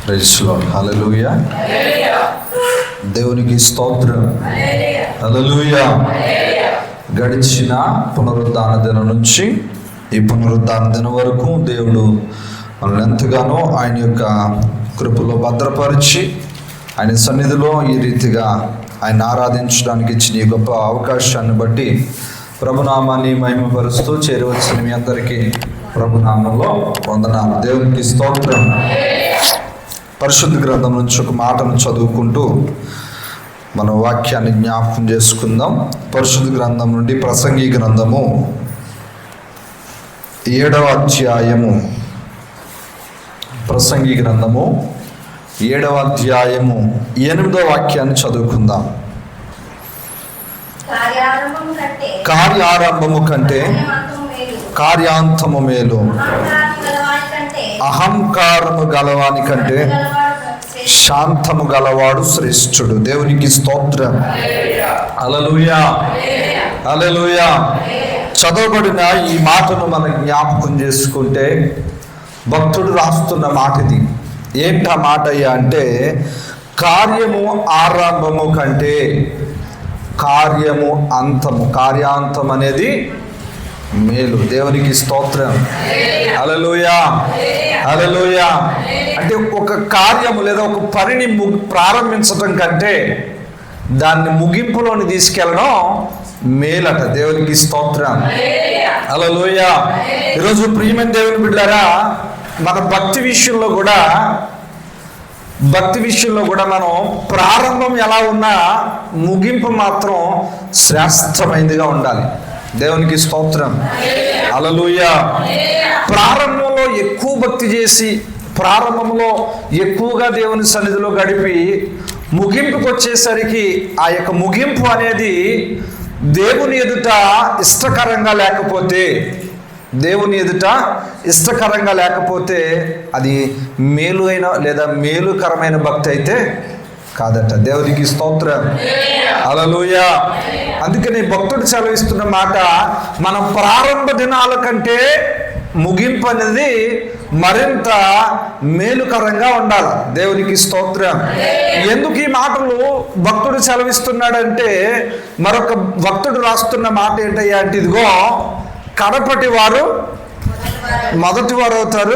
Praise lord. హల్లెలూయా. దేవునికి స్తోత్రం. హల్లెలూయా. గడిచిన పునరుద్ధాన దినం నుంచి ఈ పునరుద్ధాన దినం వరకు దేవుడు మనల్ని ఎంతగానో ఆయన యొక్క కృపలో భద్రపరిచి ఆయన సన్నిధిలో ఈ రీతిగా ఆయన ఆరాధించడానికి ఇచ్చిన ఈ గొప్ప అవకాశాన్ని బట్టి ప్రభునామాన్ని మహిమపరుస్తూ చేరవలసిన మీ అందరికీ ప్రభునామంలో వందనాలు. దేవునికి స్తోత్రం. పరిశుద్ధ గ్రంథం నుంచి ఒక మాటను చదువుకుంటూ మన వాక్యాన్ని జ్ఞాపకం చేసుకుందాం. పరిశుద్ధ గ్రంథం నుండి ప్రసంగి గ్రంథము 7వ అధ్యాయము. ప్రసంగి గ్రంథము 7వ అధ్యాయము 8వ వాక్యాన్ని చదువుకుందాం. కార్యారంభము కంటే కార్యాంతము మేలు, అహంకారము గలవాని కంటే శాంతము గలవాడు శ్రేష్ఠుడు. దేవునికి స్తోత్రం. హల్లెలూయా. హల్లెలూయా. చదవబడిన ఈ మాటను మనం జ్ఞాపకం చేసుకుంటే భక్తుడు రాస్తున్న మాట ఇది. ఏంటా మాట అయ్యా అంటే, కార్యము ఆరంభము కంటే కార్యము అంతము, కార్యాంతం అనేది మేలు. దేవునికి స్తోత్రం. హల్లెలూయా. హల్లెలూయా. అంటే ఒక కార్యము లేదా ఒక పనిని ప్రారంభించటం కంటే దాన్ని ముగింపులోని తీసుకెళ్ళడం మేలట. దేవునికి స్తోత్రం. హల్లెలూయా. ఈరోజు ప్రియమైన దేవుని బిడ్డలారా, మన భక్తి విషయంలో కూడా మనం ప్రారంభం ఎలా ఉన్నా ముగింపు మాత్రం శ్రేష్టమైనదిగా ఉండాలి. దేవునికి స్తోత్రం. హల్లెలూయా. ప్రారంభంలో ఎక్కువ భక్తి చేసి ప్రారంభంలో ఎక్కువగా దేవుని సన్నిధిలో గడిపి ముగింపుకు వచ్చేసరికి ఆ యొక్క ముగింపు అనేది దేవుని ఎదుట ఇష్టకరంగా లేకపోతే అది మేలు అయిన లేదా మేలుకరమైన భక్తి అయితే కాదట. దేవునికి స్తోత్రం. హల్లెలూయా. అందుకని భక్తుడు సెలవిస్తున్న మాట, మనం ప్రారంభ దినాల కంటే ముగింపు అనేది మరింత మేలుకరంగా ఉండాలి. దేవునికి స్తోత్రం. ఎందుకు ఈ మాటలు భక్తుడు సెలవిస్తున్నాడంటే, మరొక భక్తుడు రాస్తున్న మాట ఏంటయ్యా అంటే, ఇదిగో కడపటి వారు మొదటి వారు అవుతారు,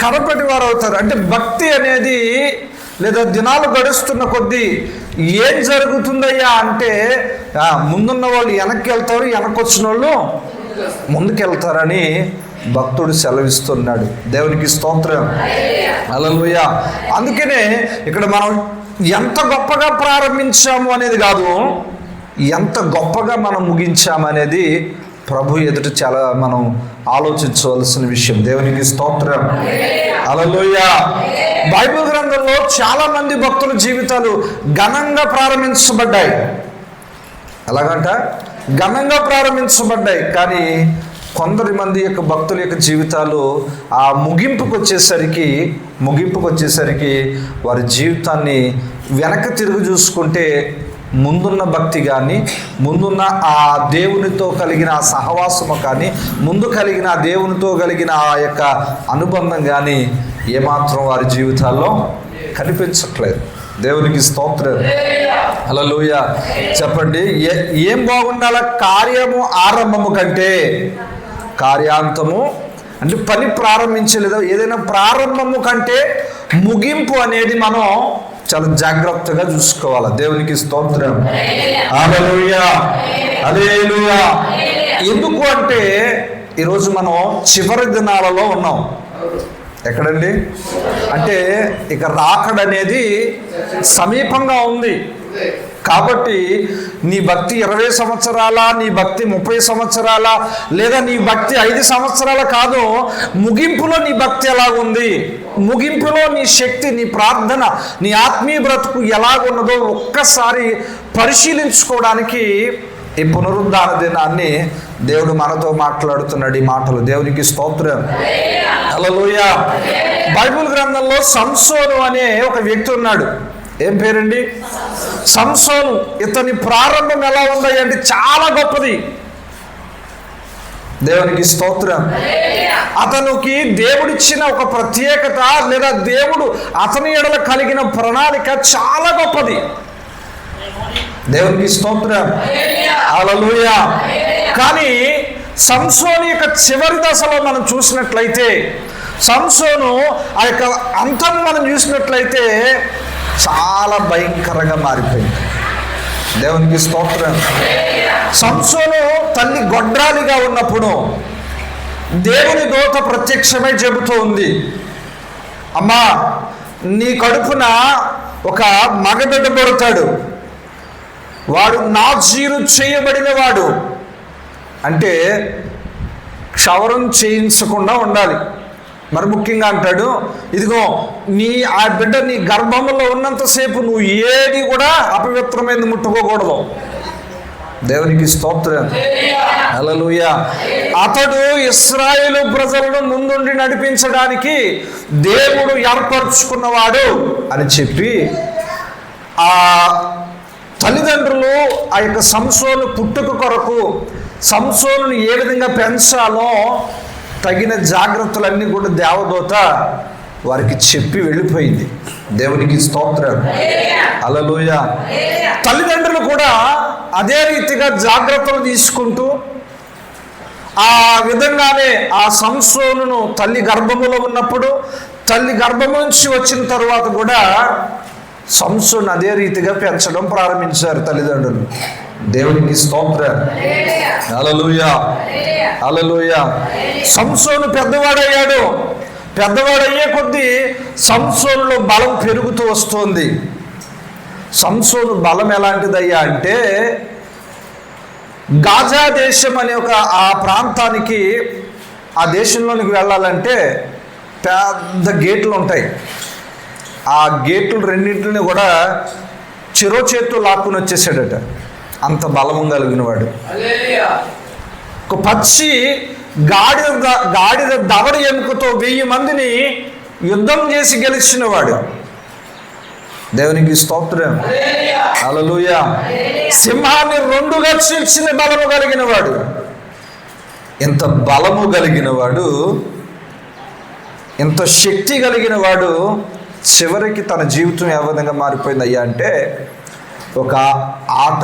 కడపటి వారు అవుతారు. అంటే భక్తి అనేది లేదా దినాలు గడుస్తున్న కొద్దీ ఏం జరుగుతుందయ్యా అంటే, ముందున్న వాళ్ళు వెనక్కి వెళ్తారు, వెనకొచ్చిన వాళ్ళు ముందుకెళ్తారని భక్తుడు సెలవిస్తున్నాడు. దేవునికి స్తోత్రం. హల్లెలూయా. అందుకనే ఇక్కడ మనం ఎంత గొప్పగా ప్రారంభించాము అనేది కాదు, ఎంత గొప్పగా మనం ముగించాము అనేది ప్రభు ఎదుట చాలా మనం ఆలోచించవలసిన విషయం. దేవునికి స్తోత్రం. హల్లెలూయా. బైబిల్ గ్రంథంలో చాలా మంది భక్తుల జీవితాలు ఘనంగా ప్రారంభించబడ్డాయి. ఎలాగంట? ఘనంగా ప్రారంభించబడ్డాయి. కానీ కొందరి మంది యొక్క భక్తుల యొక్క జీవితాలు ఆ ముగింపుకు వచ్చేసరికి వారి జీవితాన్ని వెనక్కి తిరిగి చూసుకుంటే ముందున్న భక్తి కానీ, ముందున్న ఆ దేవునితో కలిగిన ఆ సహవాసము కానీ, ముందు కలిగిన ఆ దేవునితో కలిగిన ఆ యొక్క అనుబంధం కానీ ఏమాత్రం వారి జీవితాల్లో కనిపించట్లేదు. దేవునికి స్తోత్రం. హల్లెలూయా. చెప్పండి, ఏం బాగుండాల? కార్యము ఆరంభము కంటే కార్యాంతము, అంటే పని ప్రారంభించలేదు, ఏదైనా ప్రారంభము కంటే ముగింపు అనేది మనం చాలా జాగ్రత్తగా చూసుకోవాలి. దేవునికి స్తోత్రం. హల్లెలూయా. హల్లెలూయా. ఎందుకు అంటే ఈరోజు మనం చివరి దినాలలో ఉన్నాం. ఎక్కడండి అంటే ఇక రాకడనేది సమీపంగా ఉంది. కాబట్టి నీ భక్తి 20 సంవత్సరాల, నీ భక్తి 30 సంవత్సరాల, లేదా నీ భక్తి 5 సంవత్సరాల కాదు, ముగింపులో నీ భక్తి ఎలాగుంది, ముగింపులో నీ శక్తి, నీ ప్రార్థన, నీ ఆత్మీయ బ్రతుకు ఎలాగున్నదో ఒక్కసారి పరిశీలించుకోవడానికి ఈ పునరుద్ధాన దినాన్ని దేవుడు మనతో మాట్లాడుతున్నాడు. ఈ మాటలు దేవునికి స్తోత్రం. హల్లెలూయా. బైబిల్ గ్రంథంలో సంసోను అనే ఒక వ్యక్తి ఉన్నాడు. ఏం పేరండి? సంసోను. ఇతని ప్రారంభం ఎలా ఉంది అంటే చాలా గొప్పది. దేవునికి స్తోత్రం. అతనికి దేవుడిచ్చిన ఒక ప్రత్యేకత లేదా దేవుడు అతని ఎడల కలిగిన ప్రణాళిక చాలా గొప్పది. దేవునికి స్తోత్రం. హల్లెలూయా. కానీ సంసోను యొక్క చివరి దశలో మనం చూసినట్లయితే, సంసోను ఆ యొక్క అంతం మనం చూసినట్లయితే చాలా భయంకరంగా మారిపోయింది. దేవునికి స్తోత్రం. సంసోను తల్లి గొడ్రాలిగా ఉన్నప్పుడు దేవుని దూత ప్రత్యక్షమై చెబుతూ ఉంది, అమ్మా నీ కడుపున ఒక మగబిడ్డ పుడతాడు, వాడు నాజీరు చేయబడిన వాడు. అంటే క్షవరం చేయించకుండా ఉండాలి. మరి ముఖ్యంగా అంటాడు, ఇదిగో ఆ బిడ్డ నీ గర్భంలో ఉన్నంతసేపు నువ్వు ఏది కూడా అపవిత్రమైనది ముట్టుకోకూడదు. దేవునికి స్తోత్రం. హల్లెలూయా. అతడు ఇశ్రాయేలు ప్రజలను ముందుండి నడిపించడానికి దేవుడు ఏర్పరచుకున్నవాడు అని చెప్పి ఆ తల్లిదండ్రులు ఆ యొక్క సంసోను పుట్టుక కొరకు సంసోనుని ఏ విధంగా పెంచాలో తగిన జాగ్రత్తలన్నీ కూడా దేవదూత వారికి చెప్పి వెళ్ళిపోయింది. దేవునికి స్తోత్రం. హల్లెలూయా. తల్లిదండ్రులు కూడా అదే రీతిగా జాగ్రత్తలు తీసుకుంటూ ఆ విధంగానే ఆ సంసోనును తల్లి గర్భములో ఉన్నప్పుడు, తల్లి గర్భము నుంచి వచ్చిన తరువాత కూడా సంసోను అదే రీతిగా పెంచడం ప్రారంభించారు తల్లిదండ్రులు. దేవునికి స్తోత్రం. హల్లెలూయా. హల్లెలూయా. సంసోను పెద్దవాడయ్యాడు. పెద్దవాడయ్యే కొద్దీ సంసోనులో బలం పెరుగుతూ వస్తుంది. సంసోను బలం ఎలాంటిదయ్యా అంటే, గాజా దేశం అనే ఆ ప్రాంతానికి, ఆ దేశంలోనికి వెళ్ళాలంటే పెద్ద గేట్లు ఉంటాయి. ఆ గేట్లు రెండింటిని కూడా చెరో చేత్తో లాక్కుని వచ్చేసాడట. అంత బలము కలిగిన వాడు. ఒక పచ్చి గాడిద దవడ ఎముకతో 1000 మందిని యుద్ధం చేసి గెలిచిన వాడు. దేవునికి స్తోత్రం. హల్లెలూయా. సింహాన్ని 2గా చీల్చిన బలము కలిగిన వాడు. ఇంత బలము కలిగిన వాడు, ఇంత శక్తి కలిగిన వాడు చివరికి తన జీవితం ఏ విధంగా మారిపోయింది అయ్యా అంటే, ఒక ఆట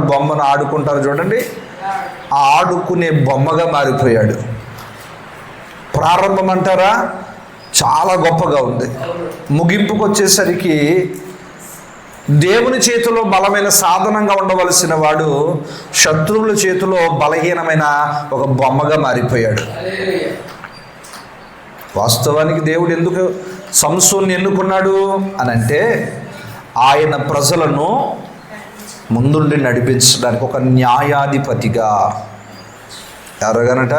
బొమ్మను ఆడుకుంటారు చూడండి, ఆ ఆడుకునే బొమ్మగా మారిపోయాడు. ప్రారంభం అంటారా చాలా గొప్పగా ఉంది. ముగింపుకు వచ్చేసరికి దేవుని చేతిలో బలమైన సాధనంగా ఉండవలసిన వాడు శత్రువుల చేతిలో బలహీనమైన ఒక బొమ్మగా మారిపోయాడు. వాస్తవానికి దేవుడు ఎందుకు సంసోన్ని ఎన్నుకున్నాడు అని అంటే, ఆయన ప్రజలను ముందుండి నడిపించడానికి, ఒక న్యాయాధిపతిగా, ఎరగనట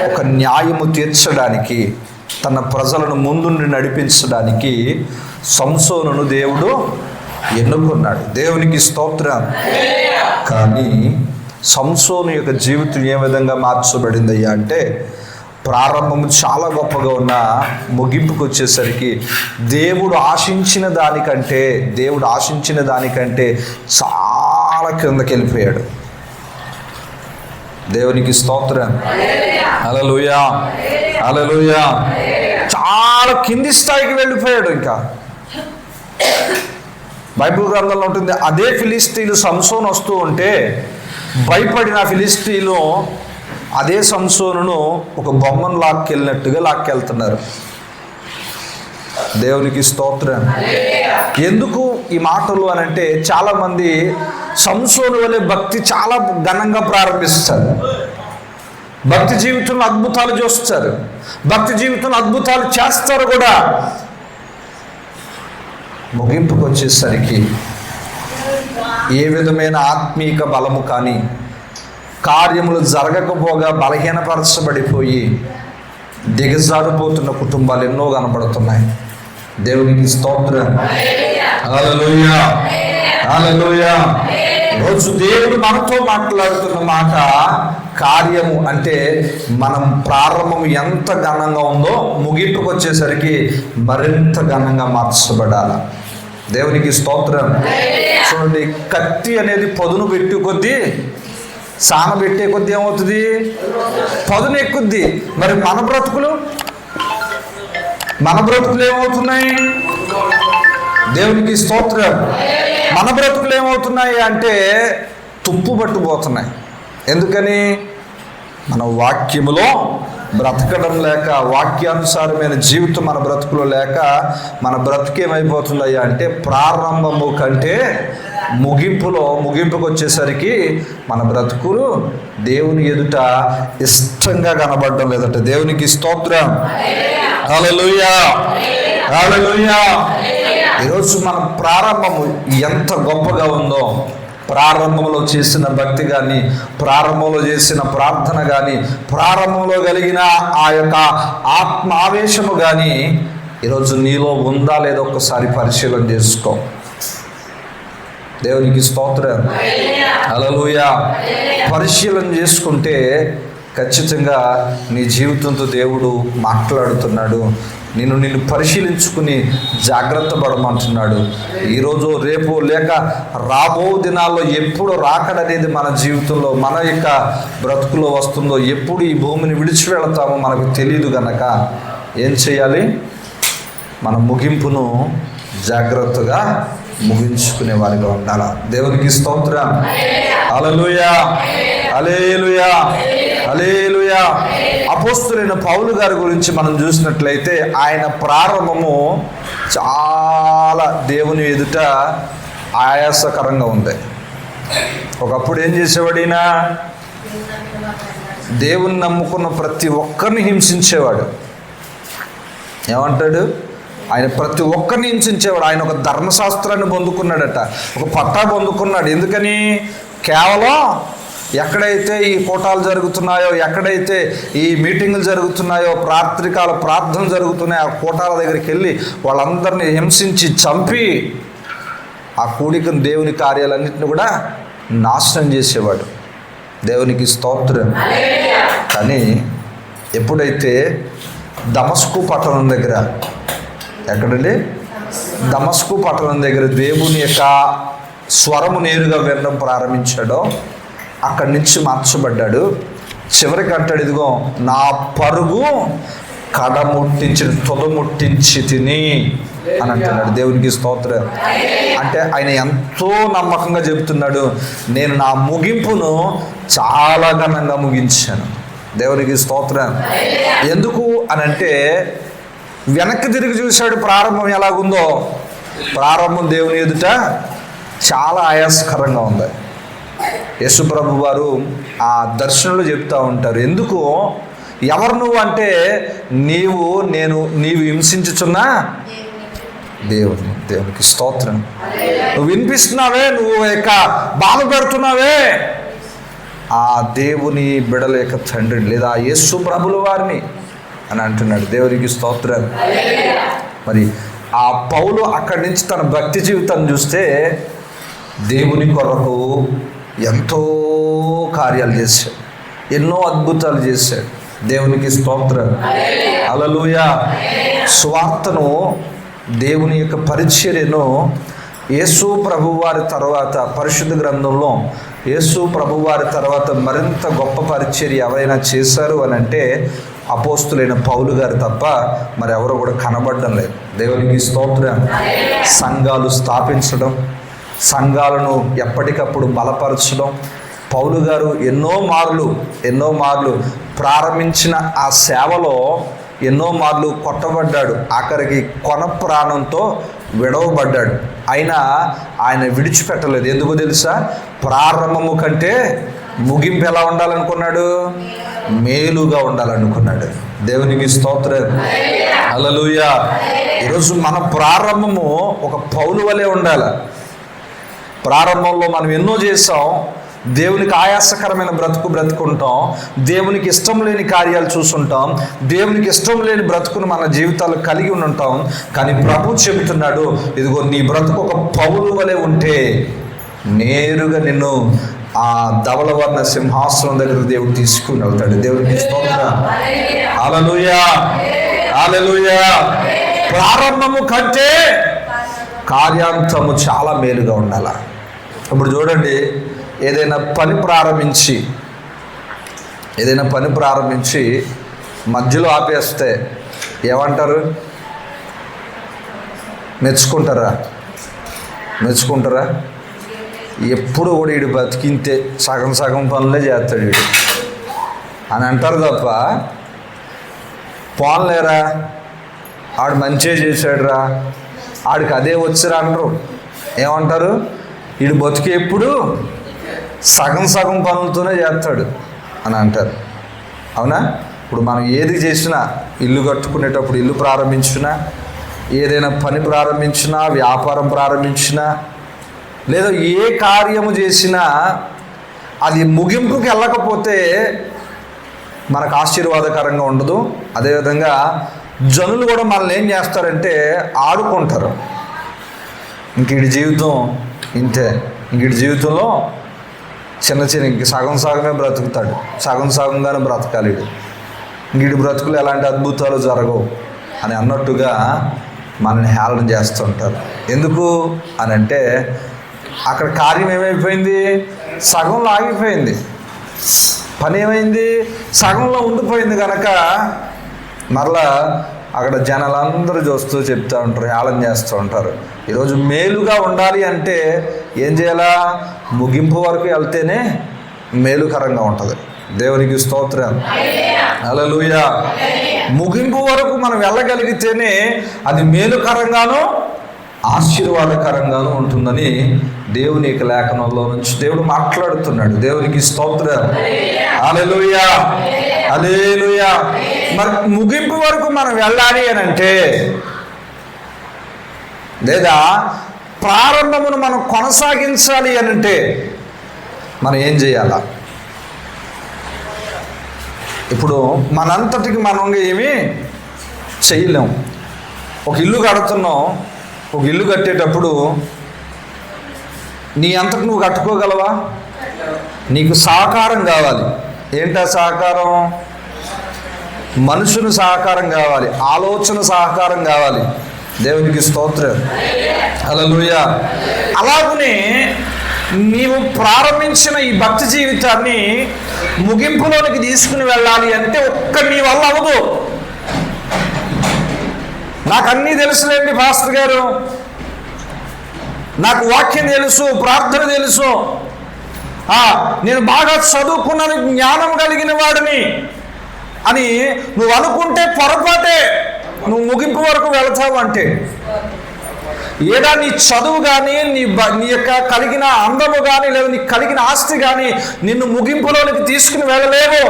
ఒక న్యాయము తీర్చడానికి, తన ప్రజలను ముందుండి నడిపించడానికి సంసోనును దేవుడు ఎన్నుకున్నాడు. దేవునికి స్తోత్రం. కానీ సంసోను యొక్క జీవితం ఏ విధంగా మార్చబడిందయ్యా అంటే, ప్రారంభం చాలా గొప్పగా ఉన్న ముగింపుకు వచ్చేసరికి దేవుడు ఆశించిన దానికంటే చాలా కిందకి వెళ్ళిపోయాడు. దేవునికి స్తోత్రం. హల్లెలూయా. హల్లెలూయా. చాలా కింది స్థాయికి వెళ్ళిపోయాడు. ఇంకా బైబిల్ గ్రంథంలో ఉంటుంది, అదే ఫిలిస్తీన్లు సంసోను వస్తూ ఉంటే భయపడిన ఫిలిస్తీన్లు అదే సంసోనును ఒక బొమ్మను లాక్కెళ్తున్నారు. దేవునికి స్తోత్రం. ఎందుకు ఈ మాటలు అని అంటే, చాలామంది సంసోను వలె భక్తి చాలా ఘనంగా ప్రారంభిస్తారు. భక్తి జీవితంలో అద్భుతాలు చూస్తారు, భక్తి జీవితంలో అద్భుతాలు చేస్తారు కూడా. ముగింపుకు వచ్చేసరికి ఏ విధమైన ఆత్మీక బలము కానీ, కార్యములు జరగకపోగా బలహీనపరచబడిపోయి దిగజారిపోతున్న కుటుంబాలు ఎన్నో కనబడుతున్నాయి. దేవునికి స్తోత్రం. హల్లెలూయా. హల్లెలూయా. రోజు దేవుడు మనతో మాట్లాడుతున్న మాట, కార్యము అంటే మనం ప్రారంభం ఎంత ఘనంగా ఉందో ముగింపుకు వచ్చేసరికి మరింత ఘనంగా మార్చబడాలి. దేవునికి స్తోత్రం. చూడండి, కత్తి అనేది పదును పెట్టి కొద్దీ సానబెట్టే కొద్ది ఏమవుతుంది? పదును ఎక్కుద్ది. మరి మన బ్రతుకులు ఏమవుతున్నాయి? దేవునికి స్తోత్రం. మన బ్రతుకులు ఏమవుతున్నాయి అంటే తుప్పు పట్టుపోతున్నాయి. ఎందుకని? మన వాక్యములో బ్రతకడం లేక, వాక్యానుసారమైన జీవితం మన బ్రతుకులో లేక మన బ్రతుకు ఏమైపోతుందయ్యా అంటే ప్రారంభము కంటే ముగింపుకు వచ్చేసరికి మన బ్రతుకులు దేవుని ఎదుట ఇష్టంగా కనబడడం లేదట. దేవునికి స్తోత్రం. హల్లెలూయా, హల్లెలూయా. ఈరోజు మన ప్రారంభము ఎంత గొప్పగా ఉందో, ప్రారంభంలో చేసిన భక్తి కానీ, ప్రారంభంలో చేసిన ప్రార్థన కానీ, ప్రారంభంలో కలిగిన ఆ యొక్క ఆత్మ ఆవేశము కానీ ఈరోజు నీలో ఉందా లేదో ఒక్కసారి పరిశీలన చేసుకో. దేవునికి స్తోత్రం. హల్లెలూయా. పరిశీలన చేసుకుంటే ఖచ్చితంగా నీ జీవితంతో దేవుడు మాట్లాడుతున్నాడు. నిన్ను పరిశీలించుకుని జాగ్రత్త పడమంటున్నాడు. ఈరోజు రేపు లేక రాబో దినాల్లో ఎప్పుడు రాకడనేది మన జీవితంలో, మన యొక్క బ్రతుకులో వస్తుందో, ఎప్పుడు ఈ భూమిని విడిచి వెళతామో మనకు తెలియదు గనక ఏం చేయాలి? మన ముగింపును జాగ్రత్తగా ముగించుకునే వారిగా ఉండాలి. దేవునికి స్తోత్రం. హల్లెలూయా, హల్లెలూయా, హల్లెలూయా. అపోస్తలుడైన పౌలు గారి గురించి మనం చూసినట్లయితే ఆయన ప్రారంభము చాలా దేవుని ఎదుట ఆయాసకరంగా ఉంది. ఒకప్పుడు ఏం చేసేవాడు ఈయన? దేవుని నమ్ముకున్న ప్రతి ఒక్కరిని హింసించేవాడు. ఏమంటాడు? ఆయన ప్రతి ఒక్కరిని హింసించేవాడు. ఆయన ఒక ధర్మశాస్త్రాన్ని పొందుకున్నాడట, ఒక పట్టా పొందుకున్నాడు. ఎందుకని? కేవలం ఎక్కడైతే ఈ కూటాలు జరుగుతున్నాయో, ఎక్కడైతే ఈ మీటింగులు జరుగుతున్నాయో, రాత్రికాల ప్రార్థనలు జరుగుతున్నాయో ఆ కూటాల దగ్గరికి వెళ్ళి వాళ్ళందరినీ హింసించి చంపి ఆ కూడికను, దేవుని కార్యాలన్నింటినీ కూడా నాశనం చేసేవాడు. దేవునికి స్తోత్రం. కానీ ఎప్పుడైతే దమస్కు పట్టణం దగ్గర, ఎక్కడండి? దమస్కు పట్టణం దగ్గర దేవుని యొక్క స్వరము నేరుగా వినడం ప్రారంభించాడో అక్కడి నుంచి మార్చబడ్డాడు. చివరికి అంటాడు, ఇదిగో నా పరుగు తుదముట్టించి తిని అని అంటున్నాడు. దేవునికి స్తోత్రం. అంటే ఆయన ఎంతో నమ్మకంగా చెబుతున్నాడు, నేను నా ముగింపును చాలా ఘనంగా ముగించాను. దేవునికి స్తోత్రం. ఎందుకు అని అంటే వెనక్కి తిరిగి చూశాడు. ప్రారంభం ఎలాగుందో, ప్రారంభం దేవుని ఎదుట చాలా ఆయాసకరంగా ఉంది. యేసు ప్రభు వారు ఆ దర్శనంలో చెప్తూ ఉంటారు, ఎందుకు ఎవరు నువ్వు అంటే నీవు హింసించుచున్నా దేవునికి స్తోత్రం. నువ్వు వినిపిస్తున్నావే, నువ్వు యొక్క బాధ పెడుతున్నావే ఆ దేవుని బిడల యొక్క తండ్రిని లేదా యేసు ప్రభుల వారిని అని అంటున్నాడు. దేవునికి స్తోత్రం. మరి ఆ పౌలు అక్కడి నుంచి తన భక్తి జీవితాన్ని చూస్తే దేవుని కొరకు ఎంతో కార్యాలు చేశాడు, ఎన్నో అద్భుతాలు చేశాడు. దేవునికి స్తోత్రం. హల్లెలూయా. సువార్తను, దేవుని యొక్క పరిచర్యను యేసు ప్రభువారి తర్వాత పరిశుద్ధ గ్రంథంలో యేసు ప్రభువారి తర్వాత మరింత గొప్ప పరిచర్య ఎవరైనా చేశారు అని అంటే అపోస్తులైన పౌలు గారు తప్ప మరి ఎవరు కూడా కనబడడం లేదు. దేవునికి స్తోత్రం. సంఘాలు స్థాపించడం, సంఘాలను ఎప్పటికప్పుడు బలపరచడం. పౌలు గారు ఎన్నో మార్లు ప్రారంభించిన ఆ సేవలో ఎన్నో మార్లు కొట్టబడ్డాడు. ఆఖరికి కొన ప్రాణంతో విడవబడ్డాడు. అయినా ఆయన విడిచిపెట్టలేదు. ఎందుకో తెలుసా? ప్రారంభము కంటే ముగింపు ఎలా ఉండాలనుకున్నాడు? మేలుగా ఉండాలనుకున్నాడు. దేవునికి స్తోత్రం. హల్లెలూయా. ఈరోజు మన ప్రారంభము ఒక పౌలు వలె ఉండాలి. ప్రారంభంలో మనం ఎన్నో చేసాం, దేవునికి ఆయాసకరమైన బ్రతుకుంటాం, దేవునికి ఇష్టం లేని కార్యాలు చూస్తుంటాం, దేవునికి ఇష్టం లేని బ్రతుకును మన జీవితాలు కలిగి ఉంటాం. కానీ ప్రభు చెబుతున్నాడు, ఇదిగో నీ బ్రతుకు ఒక పౌలు వలె ఉంటే నేరుగా నిన్ను ఆ ధవళవర్ణ సింహాసనం దగ్గర దేవుడు తీసుకుని వెళ్తాడు. దేవునికి స్తోత్రం. హల్లెలూయా, హల్లెలూయా. ప్రారంభము కంటే కార్యాంతము చాలా మేలుగా ఉండాలి. ఇప్పుడు చూడండి, ఏదైనా పని ప్రారంభించి మధ్యలో ఆపేస్తే ఏమంటారు? మెచ్చుకుంటారా? ఎప్పుడు కూడా వీడు బతికింతే సగం పనులే చేస్తాడు వీడు అని అంటారు తప్ప, పోన్లేరా ఆడు మంచిగా చేశాడురా, ఆడికి అదే వచ్చిరా అనరు. ఏమంటారు? వీడు బతికి ఎప్పుడు సగం పనులతోనే చేస్తాడు అని అంటారు. అవునా? ఇప్పుడు మనం ఏది చేసినా, ఇల్లు కట్టుకునేటప్పుడు ఇల్లు ప్రారంభించినా, ఏదైనా పని ప్రారంభించినా, వ్యాపారం ప్రారంభించినా, లేదా ఏ కార్యము చేసినా అది ముగింపుకి వెళ్ళకపోతే మనకు ఆశీర్వాదకరంగా ఉండదు. అదేవిధంగా జనులు కూడా మనల్ని ఏం చేస్తారంటే ఆడుకుంటారు. ఇంక వీడి జీవితం ఇంతే, ఇంక వీడి జీవితంలో ఇంక సగమే బ్రతుకుతాడు, సగంగానే బ్రతకాలి వీడి బ్రతుకులు ఎలాంటి అద్భుతాలు జరగవు అని అన్నట్టుగా మనల్ని హేళన చేస్తుంటారు. ఎందుకు అని అంటే అక్కడ కార్యం ఏమైపోయింది? సగంలో ఆగిపోయింది. పని ఏమైంది? సగంలో ఉండిపోయింది కనుక మరలా అక్కడ జనాలందరూ చూస్తూ చెప్తూ ఉంటారు, హేళన చేస్తూ ఉంటారు. ఈరోజు మేలుగా ఉండాలి అంటే ఏం చేయాలా? ముగింపు వరకు వెళ్తేనే మేలుకరంగా ఉంటుంది. దేవునికి స్తోత్రం, హల్లెలూయా. ముగింపు వరకు మనం వెళ్ళగలిగితేనే అది మేలుకరంగాను ఆశీర్వాదకరంగాను ఉంటుందని దేవుని యొక్క లేఖనంలో నుంచి దేవుడు మాట్లాడుతున్నాడు. దేవునికి స్తోత్రం, హల్లెలూయా, హల్లెలూయా. మరి ముగింపు వరకు మనం వెళ్ళాలి అని అంటే, లేదా ప్రారంభమును మనం కొనసాగించాలి అని అంటే మనం ఏం చేయాలా? ఇప్పుడు మనంతటికి మనం ఏమీ చేయలేము. ఒక ఇల్లు కడుతున్నాం, ఒక ఇల్లు కట్టేటప్పుడు నీ అంతకు నువ్వు కట్టుకోగలవా? నీకు సహకారం కావాలి. ఏంటా సహకారం? మనుషుని సహకారం కావాలి, ఆలోచన సహకారం కావాలి. దేవునికి స్తోత్రం, హల్లెలూయా. అలాగనే నీవు ప్రారంభించిన ఈ భక్తి జీవితాన్ని ముగింపులోనికి తీసుకుని వెళ్ళాలి అంటే ఒక్క నీ వల్ల అవ్వదు. నాకు అన్నీ తెలుసులేండి పాస్టర్ గారు, నాకు వాక్యం తెలుసు, ప్రార్థన తెలుసు, నేను బాగా చదువుకున్నాను, జ్ఞానం కలిగిన వాడిని అని నువ్వు అనుకుంటే పొరపాటే. నువ్వు ముగింపు వరకు వెళతావు అంటే ఏడా నీ చదువు కానీ, నీ యొక్క కలిగిన అందము కానీ, లేదా నీకు కలిగిన ఆస్తి కానీ నిన్ను ముగింపులోనికి తీసుకుని వెళ్ళలేవు.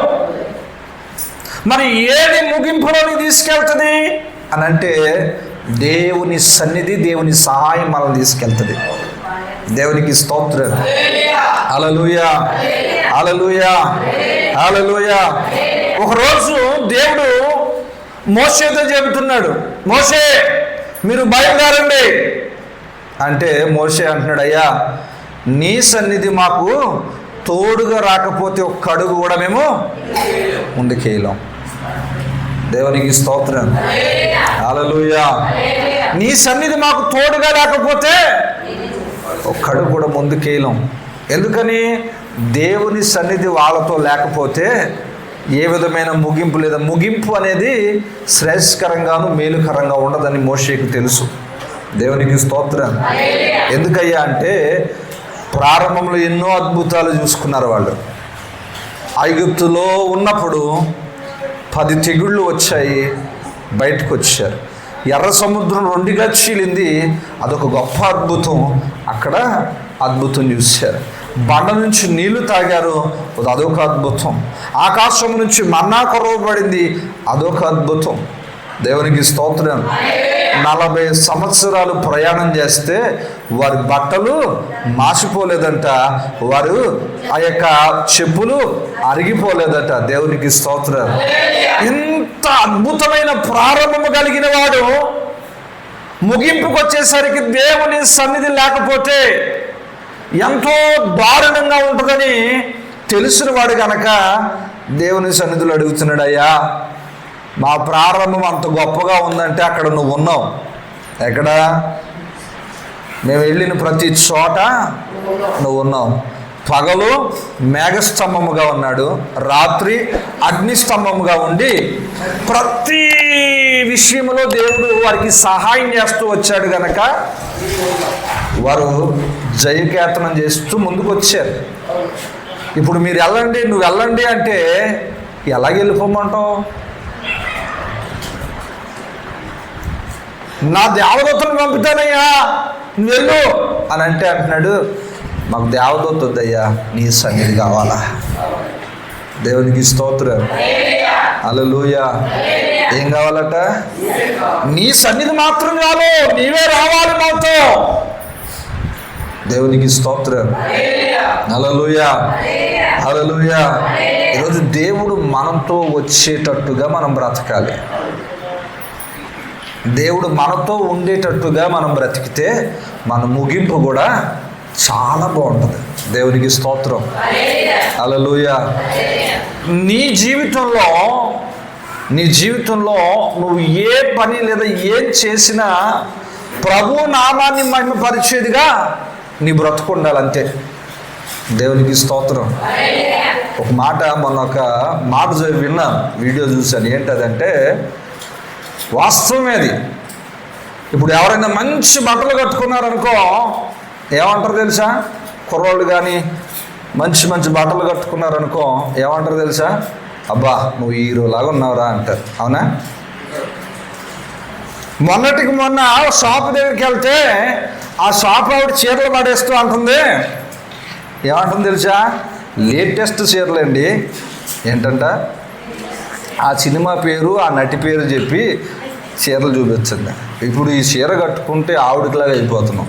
మరి ఏది ముగింపులోనికి తీసుకెళ్తుంది అని అంటే దేవుని సన్నిధి, దేవుని సహాయం మనల్ని తీసుకెళ్తుంది. దేవునికి స్తోత్రం, హల్లెలూయా, హల్లెలూయా, హల్లెలూయా. ఒకరోజు దేవుడు మోషేతో చెబుతున్నాడు, మోషే మీరు బయలుదేరండి అంటే మోషే అంటున్నాడు, అయ్యా నీ సన్నిధి మాకు తోడుగా రాకపోతే ఒక్క అడుగు కూడా మేము ముందుకేయలేం. దేవునికి స్తోత్రం, హల్లెలూయా. నీ సన్నిధి మాకు తోడుగా లేకపోతే ఒక్క అడుగు కూడా ముందుకేయలేం. ఎందుకని? దేవుని సన్నిధి వాళ్ళతో లేకపోతే ఏ విధమైన ముగింపు లేదా ముగింపు అనేది శ్రేయస్కరంగాను మేలుకరంగా ఉండదని మోషేకు తెలుసు. దేవునికి స్తోత్రం. ఎందుకయ్యా అంటే ప్రారంభంలో ఎన్నో అద్భుతాలు చూసుకున్నారు వాళ్ళు. ఐగుప్తులో ఉన్నప్పుడు 10 తెగుళ్ళు వచ్చాయి, బయటకు వచ్చారు. ఎర్ర సముద్రం 2గా చీలింది, అదొక గొప్ప అద్భుతం. అక్కడ అద్భుతం చూశారు. బండ నుంచి నీళ్లు తాగారు, అదొక అద్భుతం. ఆకాశం నుంచి మన్నా కురవబడింది, అదొక అద్భుతం. దేవునికి స్తోత్రం. 40 సంవత్సరాలు ప్రయాణం చేస్తే వారి బట్టలు మాసిపోలేదంట, వారు ఆ యొక్క చెప్పులు అరిగిపోలేదట. దేవునికి స్తోత్రం. ఇంత అద్భుతమైన ప్రారంభము కలిగిన వాడు ముగింపుకు వచ్చేసరికి దేవుని సన్నిధి లేకపోతే ఎంతో దారుణంగా ఉంటుందని తెలిసిన వాడు కనుక దేవుని సన్నిధిలో అడుగుతున్నాడు, అయ్యా మా ప్రారంభం అంత గొప్పగా ఉందంటే అక్కడ నువ్వు ఉన్నావు. ఎక్కడ? మేము వెళ్ళిన ప్రతి చోట నువ్వు ఉన్నావు. పగలు మేఘస్తంభముగా ఉన్నాడు, రాత్రి అగ్నిస్తంభముగా ఉండి ప్రతి విషయంలో దేవుడు వారికి సహాయం చేస్తూ వచ్చాడు గనక వారు జయకేతనం చేస్తూ ముందుకు వచ్చారు. ఇప్పుడు మీరు వెళ్ళండి, నువ్వు వెళ్ళండి అంటే ఎలాగ వెళ్ళిపోమంటావు? నా దేవదూతను పంపుతానయ్యా, నువ్వు వెళ్ళు అని అంటే అంటున్నాడు, మాకు దేవదూత వద్దయ్యా, నీ సన్నిధి కావాలా. దేవునికి స్తోత్రం, హల్లెలూయా. ఏం కావాలట? నీ సన్నిధి మాత్రం చాలు, నీవే రావాలి మాతో. దేవునికి స్తోత్రం, హల్లెలూయా, హల్లెలూయా. ఈరోజు దేవుడు మనతో వచ్చేటట్టుగా మనం బ్రతకాలి. దేవుడు మనతో ఉండేటట్టుగా మనం బ్రతికితే మన ముగింపు కూడా చాలా బాగుంటుంది. దేవునికి స్తోత్రం, హల్లెలూయా. నీ జీవితంలో నువ్వు ఏ పని లేదా ఏం చేసినా ప్రభు నామాన్ని మహిమపరిచేదిగా నీ బ్రతుకు ఉండాలంతే. దేవునికి స్తోత్రం. ఒక మాట, మొన్న ఒక మాట విన్నాను, వీడియో చూశాను. ఏంటదంటే వాస్తవమేది. ఇప్పుడు ఎవరైనా మంచి బట్టలు కట్టుకున్నారనుకో, ఏమంటారు తెలుసా? కుర్రోళ్ళు కానీ మంచి మంచి బట్టలు కట్టుకున్నారనుకో ఏమంటారు తెలుసా? అబ్బా నువ్వు హీరోలాగా ఉన్నావురా అంటారు. అవునా? మొన్నటికి మొన్న షాప్ దగ్గరికి వెళ్తే ఆ షాప్ ఆవిడ చీరలు పడేస్తూ అంటుంది. ఏమంటుంది తెలుసా? లేటెస్ట్ చీరలండి. ఏంటంట? ఆ సినిమా పేరు, ఆ నటి పేరు చెప్పి చీరలు చూపించింది. ఇప్పుడు ఈ చీర కట్టుకుంటే ఆవిడకిలాగా అయిపోతున్నాం.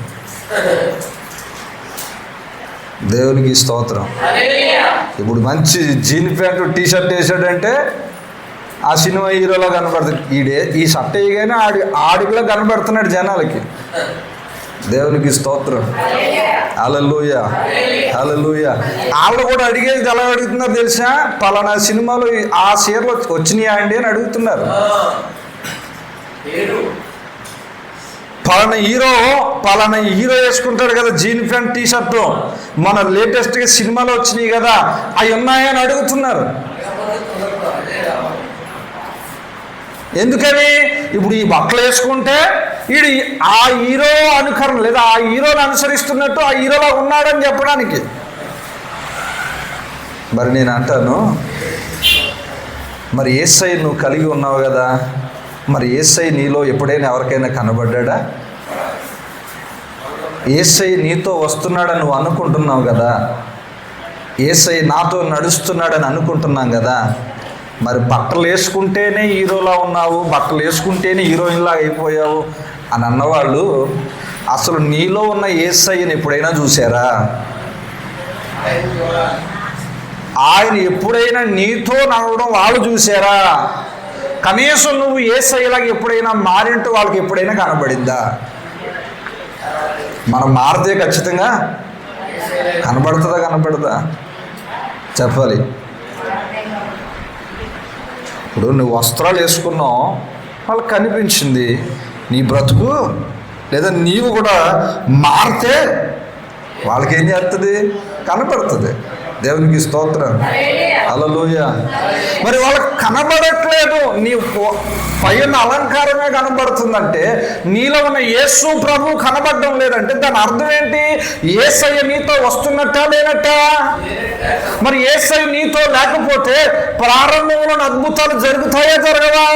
దేవునికి స్తోత్రం. ఇప్పుడు మంచి జీన్ ప్యాంటు టీషర్ట్ వేసాడంటే ఆ సినిమా హీరోలో కనబడుతుంది. ఈ షర్ట్ వేయగానే ఆడికిలా కనబడుతున్నాడు జనాలకి. దేవునికి స్తోత్రం, హల్లెలూయా, హల్లెలూయా. ఆవిడ కూడా అడిగేది ఎలా అడుగుతున్నారు తెలుసా? పలానా సినిమాలో ఆ చీరలు వచ్చినాయా అండి అని అడుగుతున్నారు. పలానా హీరో వేసుకుంటాడు కదా జీన్ ప్యాంట్ టీషర్టు, మన లేటెస్ట్గా సినిమాలో వచ్చినాయి కదా, అవి ఉన్నాయా అని అడుగుతున్నారు. ఎందుకని? ఇప్పుడు ఈ బట్టలు వేసుకుంటే వీడు ఆ హీరో అనుకరణ లేదా ఆ హీరోని అనుసరిస్తున్నట్టు ఆ హీరోలా ఉన్నాడని చెప్పడానికి. మరి నేను అంటాను, మరి యేసయ్య నువ్వు కలిగి ఉన్నావు కదా, మరి యేసయ్య నీలో ఎప్పుడైనా ఎవరికైనా కనబడ్డా? యేసయ్య నీతో వస్తున్నాడని నువ్వు అనుకుంటున్నావు కదా, యేసయ్య నాతో నడుస్తున్నాడని అనుకుంటున్నాం కదా. మరి బట్టలు వేసుకుంటేనే హీరోలా ఉన్నావు, బట్టలు వేసుకుంటేనే హీరోయిన్లా అయిపోయావు అని అన్నవాళ్ళు అసలు నీలో ఉన్న యేసయ్యని ఎప్పుడైనా చూసారా? ఆయన ఎప్పుడైనా నీతో నడవడం వాళ్ళు చూసారా? కనీసం నువ్వు యేసయ్యలాగా ఎప్పుడైనా మారింటూ వాళ్ళకి ఎప్పుడైనా కనబడిందా? మనం మారితే ఖచ్చితంగా కనబడుతుందా కనబడదా చెప్పాలి. ఇప్పుడు నువ్వు వస్త్రాలు వేసుకున్నావు, వాళ్ళకి కనిపించింది నీ బ్రతుకు, లేదా నీవు కూడా మారితే వాళ్ళకి ఏం చేస్తుంది? కనపడుతుంది. దేవునికి స్తోత్రం, హల్లెలూయా. మరి వాళ్ళకి కనబడట్లేదు, నీ పైన అలంకారమే కనబడుతుందంటే నీలో ఉన్న యేసు ప్రభు కనబడడం లేదంటే దాని అర్థం ఏంటి? యేసయ్య నీతో వస్తున్నట్టా లేనట్టా? మరి యేసయ్య నీతో లేకపోతే ప్రారంభంలో అద్భుతాలు జరుగుతాయా జరగవా?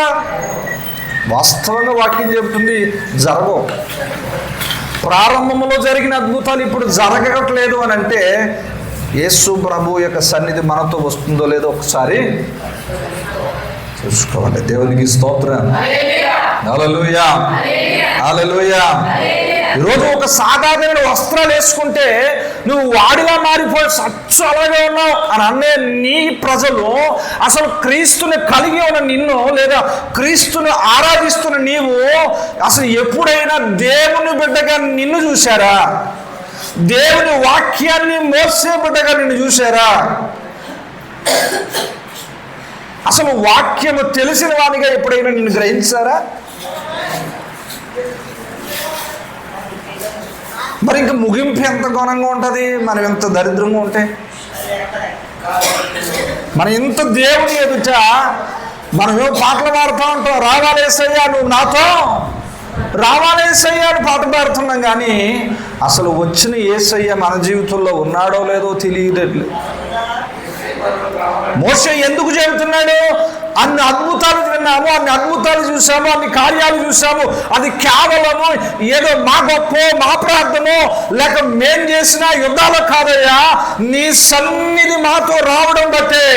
వాస్తవంగా వాక్యం చెబుతుంది, జరగవు. ప్రారంభంలో జరిగిన అద్భుతాలు ఇప్పుడు జరగట్లేదు అని అంటే యేసు ప్రభు యొక్క సన్నిధి మనతో వస్తుందో లేదో ఒకసారి చూసుకోవాలి. దేవునికి స్తోత్రం, హల్లెలూయా, హల్లెలూయా. ఈరోజు ఒక సాధారణమైన వస్త్రాలు వేసుకుంటే నువ్వు వాడిలా మారిపోయి సచ్చు అలాగే ఉన్నావు అని అనే నీ ప్రజలు అసలు క్రీస్తుని కలిగి ఉన్న నిన్ను లేదా క్రీస్తుని ఆరాధిస్తున్న నీవు అసలు ఎప్పుడైనా దేవుని బిడ్డగా నిన్ను చూశారా? దేవుని వాక్యాన్ని మోసే బిడ్డగా నిన్ను చూశారా? అసలు వాక్యము తెలిసిన వానిగా ఎప్పుడైనా నిన్ను గ్రహించారా? మరి ఇంక ముగింపు ఎంత ఘనంగా ఉంటుంది మనం ఎంత దరిద్రంగా ఉంటే? మనం ఇంత దేవుని ఎదుట మనమేమో పాటలు పాడుతూ ఉంటాం, రావాలేసయ్యా నువ్వు నాతో, రావాలేసయ్యా అని పాట పాడుతున్నాం. కానీ అసలు వచ్చిన యేసయ్య మన జీవితంలో ఉన్నాడో లేదో తెలియదు. మోషే ఎందుకు చెబుతున్నాడు? అన్ని అద్భుతాలు విన్నాము, అన్ని అద్భుతాలు చూసాము, అన్ని కార్యాలు చూసాము. అది కేవలము ఏదో మా గొప్ప మా ప్రార్థనో లేక మేం చేసిన యుద్ధాలు కాదయ్యా, నీ సన్నిధి మాతో రావడం బట్టే,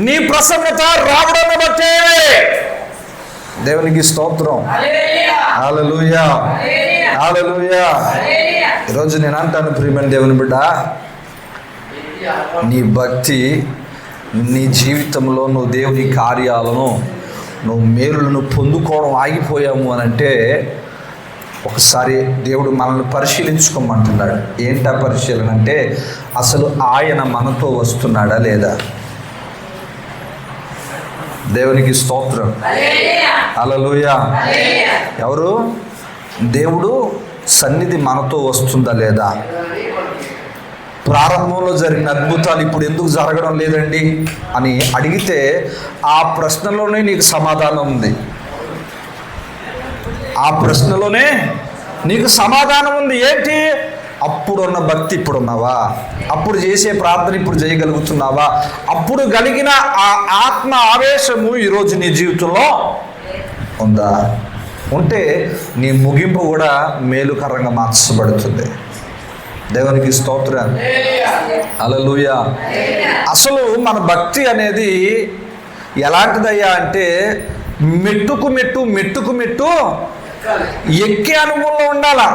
నీ ప్రసన్నత రావడం బట్టే. దేవునికి స్తోత్రం. హల్లెలూయా, హల్లెలూయా. ఈరోజు నేను అంటాను, ప్రియమైన దేవుని బిడ్డ, నీ భక్తి, నీ జీవితంలో నువ్వు దేవుని కార్యాలను, నువ్వు మేలులను పొందుకోవడం ఆగిపోయాము అని అంటే ఒకసారి దేవుడు మనల్ని పరిశీలించుకోమంటున్నాడు. ఏంటా పరిశీలన అంటే, అసలు ఆయన మనతో వస్తున్నాడా లేదా? దేవునికి స్తోత్రం. హల్లెలూయా. ఎవరు? దేవుడు సన్నిధి మనతో వస్తుందా లేదా? ప్రారంభంలో జరిగిన అద్భుతాలు ఇప్పుడు ఎందుకు జరగడం లేదండి అని అడిగితే ఆ ప్రశ్నలోనే నీకు సమాధానం ఉంది. ఆ ప్రశ్నలోనే నీకు సమాధానం ఉంది. ఏంటి? అప్పుడున్న భక్తి ఇప్పుడున్నావా? అప్పుడు చేసే ప్రార్థన ఇప్పుడు చేయగలుగుతున్నావా? అప్పుడు కలిగిన ఆ ఆత్మ ఆవేశము ఈరోజు నీ జీవితంలో ఉందా? ఉంటే నీ ముగింపు కూడా మేలుకరంగా మార్చబడుతుంది. దేవునికి స్తోత్రం. హల్లెలూయా. అసలు మన భక్తి అనేది ఎలాంటిదయ్యా అంటే, మెట్టుకు మెట్టు ఎక్కే అనుభవంలో ఉండాలా.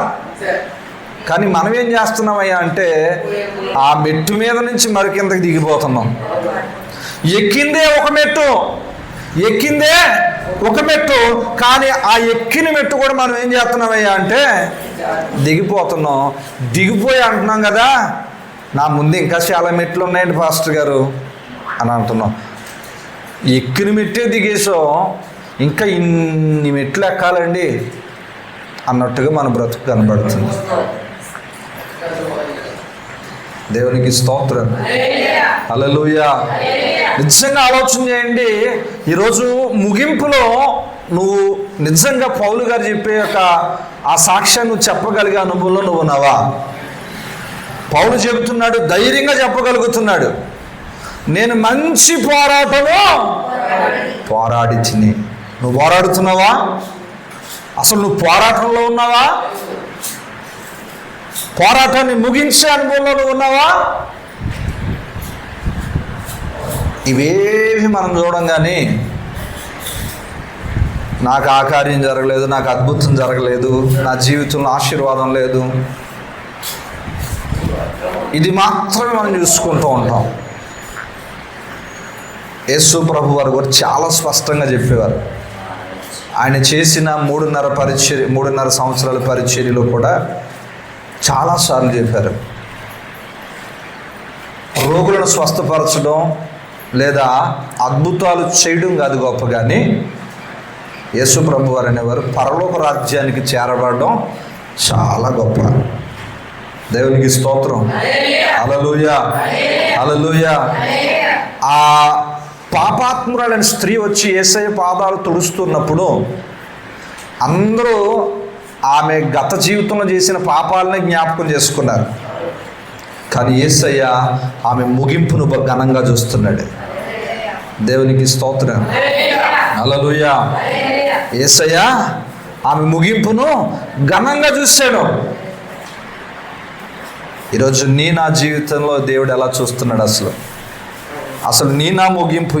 కానీ మనం ఏం చేస్తున్నామయ్యా అంటే, ఆ మెట్టు మీద నుంచి మరి కిందకి దిగిపోతున్నాం. ఎక్కిందే ఒక మెట్టు కానీ ఆ ఎక్కిన మెట్టు కూడా మనం ఏం చేస్తున్నామయ్యా అంటే దిగిపోతున్నాం. దిగిపోయి అంటున్నాం కదా, నా ముందు ఇంకా చాలా మెట్లు ఉన్నాయండి పాస్టర్ గారు అని అంటున్నాం. ఎక్కిన మెట్టే దిగేసాం, ఇంకా ఇన్ని మెట్లు ఎక్కాలండి అన్నట్టుగా మన బ్రతుకు కనబడుతుంది. దేవునికి స్తోత్రం. హల్లెలూయా. నిజంగా ఆలోచన చేయండి. ఈరోజు ముగింపులో నువ్వు నిజంగా పౌలు గారు చెప్పే ఆ సాక్ష్యాన్ని నువ్వు చెప్పగలిగే అనుభవంలో నువ్వు ఉన్నావా? పౌలు చెబుతున్నాడు, ధైర్యంగా చెప్పగలుగుతున్నాడు, నేను మంచి పోరాటము పోరాడించిని. నువ్వు పోరాడుతున్నావా? అసలు నువ్వు పోరాటంలో ఉన్నావా? పోరాటాన్ని ముగించే అనుభవంలో నువ్వు ఉన్నావా? ఇవేవి మనం చూడంగానే నాకు ఆ కార్యం జరగలేదు, నాకు అద్భుతం జరగలేదు, నా జీవితంలో ఆశీర్వాదం లేదు, ఇది మాత్రమే మనం చూసుకుంటూ ఉంటాం. యేసు ప్రభు వారు కూడా చాలా స్పష్టంగా చెప్పేవారు. ఆయన చేసిన 3.5 సంవత్సరాల పరిచర్యలో కూడా చాలాసార్లు చెప్పారు, రోగులను స్వస్థపరచడం లేదా అద్భుతాలు చేయడం కాదు గొప్ప, కానీ యేసు ప్రభు వారు అనేవారు పరలోక రాజ్యానికి చేరబడడం చాలా గొప్ప. దేవునికి స్తోత్రం. హల్లెలూయా, హల్లెలూయా. ఆ పాపాత్మురాలైన స్త్రీ వచ్చి యేసయ్య పాదాలు తుడుస్తున్నప్పుడు అందరూ ఆమె గత జీవితంలో చేసిన పాపాలని జ్ఞాపకం చేసుకున్నారు. కానీ యేసయ్య ఆమె ముగింపును ఘనంగా చూస్తున్నాడు. దేవునికి స్తోత్రం. హల్లెలూయా. యేసయ్య ఆమె ముగింపును ఘనంగా చూశాడు. ఈరోజు నా జీవితంలో దేవుడు ఎలా చూస్తున్నాడు? అసలు నా ముగింపు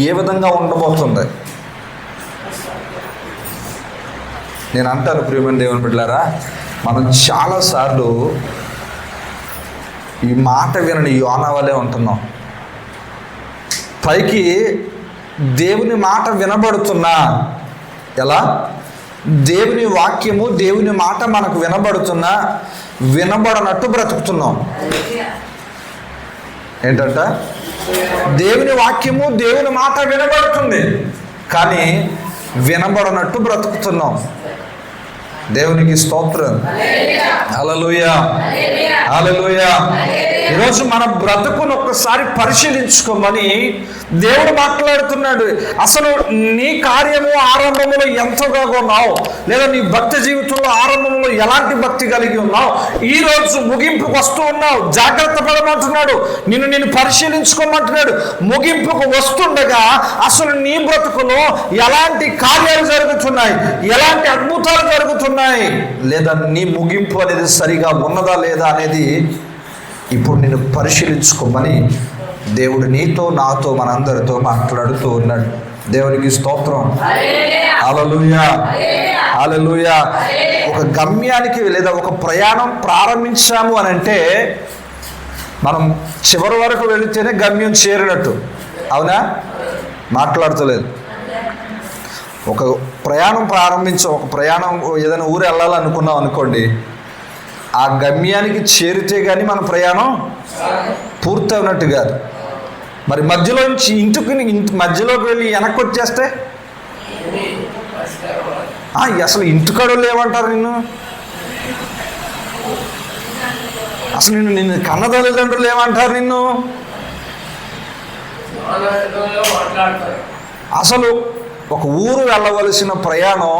ఏ విధంగా ఉండబోతుంది? నేను అంటాను, ప్రియమైన దేవుని బిడ్డలారా, మనం చాలాసార్లు ఈ మాట వినని యోనా వలె ఉంటున్నాం. పైకి దేవుని మాట వినబడుతున్నా, ఎలా? దేవుని వాక్యము, దేవుని మాట మనకు వినబడుతున్నా వినబడనట్టు బ్రతుకుతున్నాం. ఏంటంట? దేవుని వాక్యము, దేవుని మాట వినబడుతుంది కానీ వినబడనట్టు బ్రతుకుతున్నాం. దేవునికి స్తోత్రం. హల్లెలూయా, హల్లెలూయా. ఈరోజు మన బ్రతుకును ఒక్కసారి పరిశీలించుకోమని దేవుడు మాట్లాడుతున్నాడు. అసలు నీ కార్యము ఆరంభంలో ఎంతగా ఉన్నావు, లేదా నీ భక్తి జీవితంలో ఆరంభంలో ఎలాంటి భక్తి కలిగి ఉన్నావు, ఈ రోజు ముగింపుకు వస్తూ ఉన్నావు, జాగ్రత్త పడమంటున్నాడు. నిన్ను పరిశీలించుకోమంటున్నాడు. ముగింపుకు వస్తుండగా అసలు నీ బ్రతుకులో ఎలాంటి కార్యాలు జరుగుతున్నాయి, ఎలాంటి అద్భుతాలు జరుగుతున్నాయి, లేదా నీ ముగింపు అనేది సరిగా ఉన్నదా లేదా అనేది ఇప్పుడు నిన్ను పరిశీలించుకోమని దేవుడు నీతో నాతో మనందరితో మాట్లాడుతూ ఉన్నాడు. దేవునికి స్తోత్రం. హల్లెలూయా, హల్లెలూయా. ఒక గమ్యానికి లేదా ఒక ప్రయాణం ప్రారంభించాము అని అంటే మనం చివరి వరకు వెళితేనే గమ్యం చేరినట్టు. అవునా? మాట్లాడుతలేదు. ఒక ప్రయాణం ఒక ప్రయాణం ఏదైనా ఊరు వెళ్ళాలనుకున్నాం అనుకోండి, ఆ గమ్యానికి చేరితే కానీ మన ప్రయాణం పూర్తి అవునట్టు కాదు. మరి మధ్యలో నుంచి మధ్యలోకి వెళ్ళి వెనక్కి వచ్చేస్తే అసలు ఇంటికాడోళ్ళు ఏమంటారు నిన్ను, అసలు నిన్ను కన్న తల్లిదండ్రులు ఏమంటారు నిన్ను, అసలు ఒక ఊరు వెళ్ళవలసిన ప్రయాణం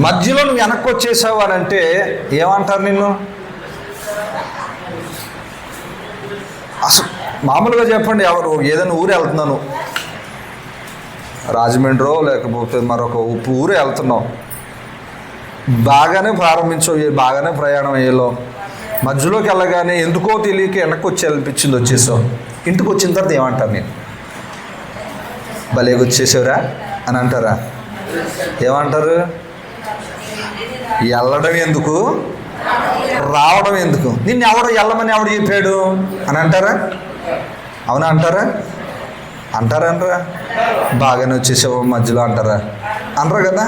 మధ్యలో నువ్వు వెనక్కి వచ్చేసావు అని అంటే ఏమంటారు నిన్ను? అసలు మామూలుగా చెప్పండి, ఎవరు ఏదైనా ఊరు వెళ్తున్నాను, రాజమండ్రో లేకపోతే మరొక ఊరు వెళ్తున్నావు, బాగానే ప్రారంభించావు, బాగానే ప్రయాణం అయ్యేలో మధ్యలోకి వెళ్ళగానే ఎందుకో తెలియక వెనక్కి వచ్చేసావు. ఇంటికి వచ్చిన తర్వాత ఏమంటారు? నేను భలేగా వచ్చేసావురా అని అంటారా? ఏమంటారు? వెళ్ళడం ఎందుకు, రావడం ఎందుకు, నిన్ను వెళ్ళమని ఎవడు చెప్పాడు అని అంటారా? అవునా? అంటారా? బాగానే వచ్చేసావు మధ్యలో అంటారా? అనరు కదా.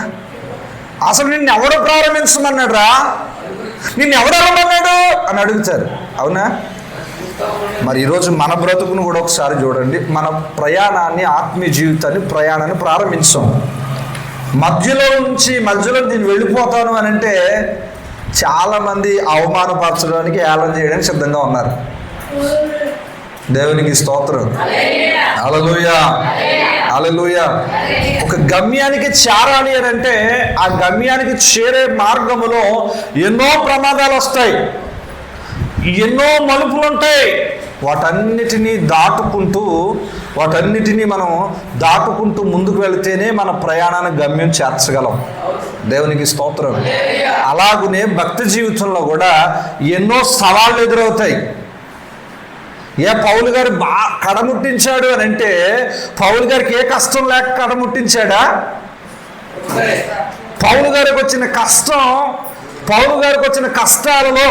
అసలు నిన్ను ఎవడు ప్రారంభించమన్నాడు రా, నిన్ను ఎవడు వెళ్ళమన్నాడు అని అడుగుతారు. అవునా? మరి ఈరోజు మన బ్రతుకును కూడా ఒకసారి చూడండి. మన ప్రయాణాన్ని, ఆత్మీయ ప్రయాణాన్ని ప్రారంభించాం. మధ్యలో నేను వెళ్ళిపోతాను అని అంటే చాలామంది అవమానపరచడానికి, ఏళన చేయడానికి సిద్ధంగా ఉన్నారు. దేవునికి స్తోత్రం. హల్లెలూయా, హల్లెలూయా. ఒక గమ్యానికి చేరాలి అని అంటే ఆ గమ్యానికి చేరే మార్గములో ఎన్నో ప్రమాదాలు వస్తాయి, ఎన్నో మలుపులు ఉంటాయి. వాటన్నిటినీ మనం దాటుకుంటూ ముందుకు వెళితేనే మన ప్రయాణాన్ని గమ్యం చేర్చగలం. దేవునికి స్తోత్రం. అలాగునే భక్తి జీవితంలో కూడా ఎన్నో సవాళ్ళు ఎదురవుతాయి. పౌలు గారు కడముట్టించాడు అని అంటే పౌలు గారికి ఏ కష్టం లేక కడముట్టించాడా? పౌలు గారికి వచ్చిన కష్టాలలో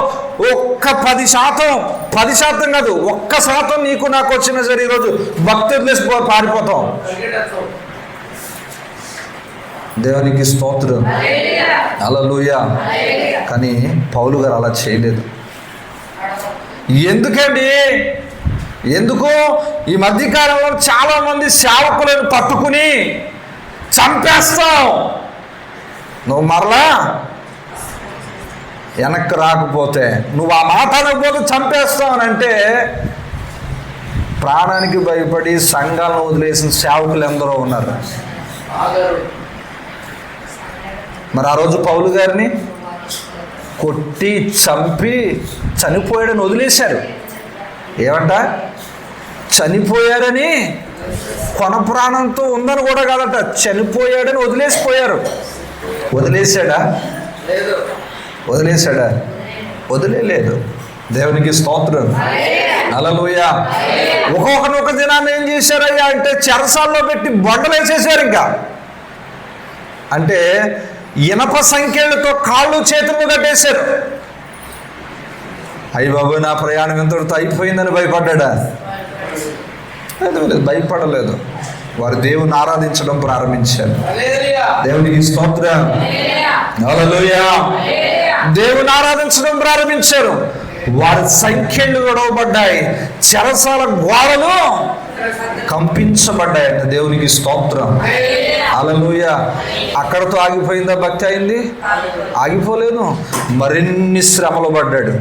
ఒక్క 10% కాదు, 1% నీకు నాకు వచ్చినా సరే ఈరోజు భక్తి వదిలేసి పారిపోతాం. దేవునికి స్తోత్రం. హల్లెలూయా. కానీ పౌలు గారు అలా చేయలేదు. ఎందుకు ఈ మధ్యకాలంలో చాలా మంది సేవకులను పట్టుకుని చంపేస్తావు, నువ్వు మరలా వెనక్కి రాకపోతే, నువ్వు ఆ మాట అనకపోతే చంపేస్తావు అని అంటే ప్రాణానికి భయపడి సంఘాలను వదిలేసిన సేవకులు ఎందరో ఉన్నారు. మరి ఆ రోజు పౌలు గారిని కొట్టి చంపి చనిపోయాడని వదిలేశారు. ఏమంట? చనిపోయాడని, కొన ప్రాణంతో ఉందని కూడా కాదట, చనిపోయాడని వదిలేసిపోయారు. వదిలేశాడా? వదిలేదు. దేవునికి స్తోత్రం. హల్లెలూయా. ఒక్కొక్క దినాన్ని ఏం చేశారయ్యా అంటే చెరసాల్లో పెట్టి బండలు వేసేసారు. ఇంకా అంటే ఇనప సంఖ్యలతో కాళ్ళు చేతులు కట్టేశారు. అయ్య బాబు, నా ప్రయాణం ఎంతటితో అయిపోయిందని భయపడ్డా? భయపడలేదు. వారు దేవుని ఆరాధించడం ప్రారంభించారు. దేవునికి స్తోత్రం. హల్లెలూయా. దేవుని ఆరాధించడం ప్రారంభించారు. వారి సంఖ్యలు గొడవబడ్డాయి, చెరసాల గోడలు కంపించబడ్డాయంట. దేవునికి స్తోత్రం. హల్లెలూయా. అక్కడతో ఆగిపోయిందా భక్తి? అయింది? ఆగిపోలేదు. మరిన్ని శ్రమలు పడ్డాడు.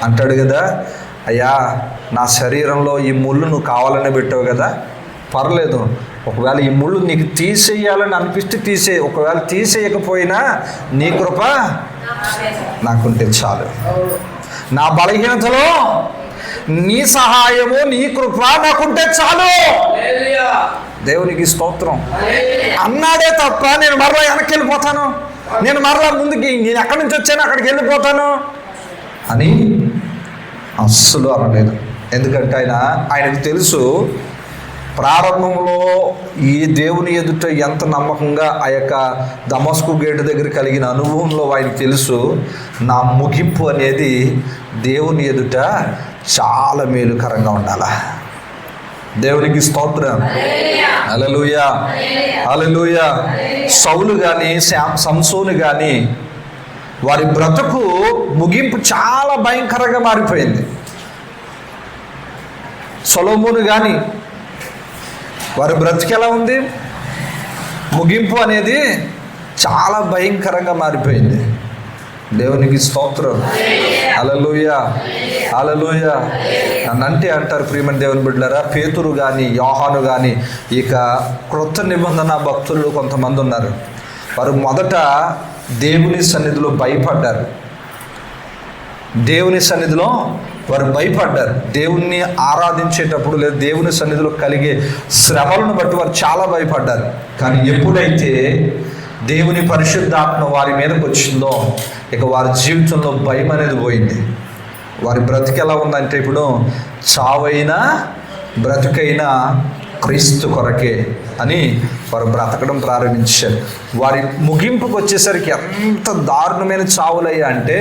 అంటాడు కదా, అయ్యా నా శరీరంలో ఈ ముళ్ళు నువ్వు కావాలని పెట్టావు కదా, పర్లేదు, ఒకవేళ ఈ ముళ్ళు నీకు తీసేయాలని అనిపిస్తే తీసే, ఒకవేళ తీసేయకపోయినా నీ కృప నాకుంటే చాలు. నా బలహీనతలో నీ సహాయము నీ కృప నాకుంటే చాలు. దేవునికి స్తోత్రం అన్నాడే తప్ప నేను మరలా వెనక్కి వెళ్ళిపోతాను, నేను మరలా ముందుకి, నేను ఎక్కడి నుంచి వచ్చాను అక్కడికి వెళ్ళిపోతాను అని అస్సలు అనలేదు. ఎందుకంటే ఆయనకు తెలుసు, ప్రారంభంలో ఈ దేవుని ఎదుట ఎంత నమ్మకంగా ఆ యొక్క దమస్కు గేటు దగ్గర కలిగిన అనుభవంలో ఆయనకు తెలుసు, నా ముగింపు అనేది దేవుని ఎదుట చాలా మేలుకరంగా ఉండాలి. దేవునికి స్తోత్రం. హల్లెలూయా, హల్లెలూయా. సౌలు కానీ సంసోను కానీ వారి బ్రతుకు ముగింపు చాలా భయంకరంగా మారిపోయింది. సొలొమోను కానీ వారి బ్రతుకు ఎలా ఉంది? ముగింపు అనేది చాలా భయంకరంగా మారిపోయింది. దేవునికి స్తోత్రం. హల్లెలూయా, హల్లెలూయా. నన్నంటే అంటారు ప్రియమైన దేవుని బిడ్డలారా, పేతురు కానీ యోహాను కానీ ఇక క్రొత్త నిబంధన భక్తులు కొంతమంది ఉన్నారు. వారు మొదట దేవుని సన్నిధిలో భయపడ్డారు. దేవుని సన్నిధిలో వారు భయపడ్డారు. దేవుణ్ణి ఆరాధించేటప్పుడు లేదా దేవుని సన్నిధిలో కలిగే శ్రమలను బట్టి వారు చాలా భయపడ్డారు. కానీ ఎప్పుడైతే దేవుని పరిశుద్ధాత్మ వారి మీదకి వచ్చిందో ఇక వారి జీవితంలో భయం అనేది పోయింది. వారి బ్రతికి ఎలా ఉందంటే ఇప్పుడు చావైనా బ్రతుకైనా క్రీస్తు కొరకే అని వారు బ్రతకడం ప్రారంభించారు. వారి ముగింపుకు వచ్చేసరికి ఎంత దారుణమైన చావులయ్యా అంటే,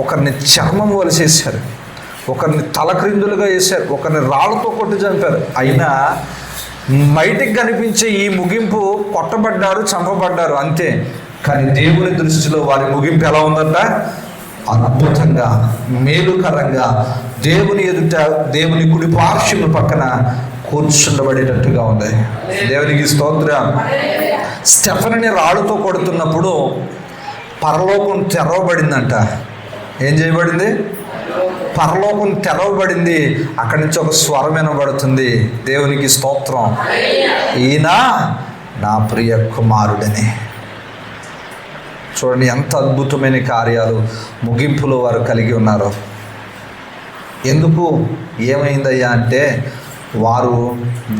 ఒకరిని చర్మం వలిసేశారు, ఒకరిని తలక్రిందులుగా వేశారు, ఒకరిని రాళ్ళతో కొట్టి చంపారు. అయినా బయటికి కనిపించే ఈ ముగింపు కొట్టబడ్డారు, చంపబడ్డారు అంతే. కానీ దేవుని దృష్టిలో వారి ముగింపు ఎలా ఉందంట? అద్భుతంగా, మేలుకరంగా, దేవుని ఎదుట దేవుని కుడి పార్శ్వము పక్కన కూర్చుండబడేటట్టుగా ఉంది. దేవునికి స్తోత్రం. స్టెఫెనుని రాళ్ళతో కొడుతున్నప్పుడు పరలోకం తెరవబడిందంట. ఏం చేయబడింది? పరలోకం తెరవబడింది. అక్కడి నుంచి ఒక స్వరం వినబడుతుంది, దేవునికి స్తోత్రం, ఈయన నా ప్రియ కుమారుడని. చూడండి ఎంత అద్భుతమైన కార్యాలు ముగింపులో వారు కలిగి ఉన్నారు. ఎందుకు? ఏమైందయ్యా అంటే వారు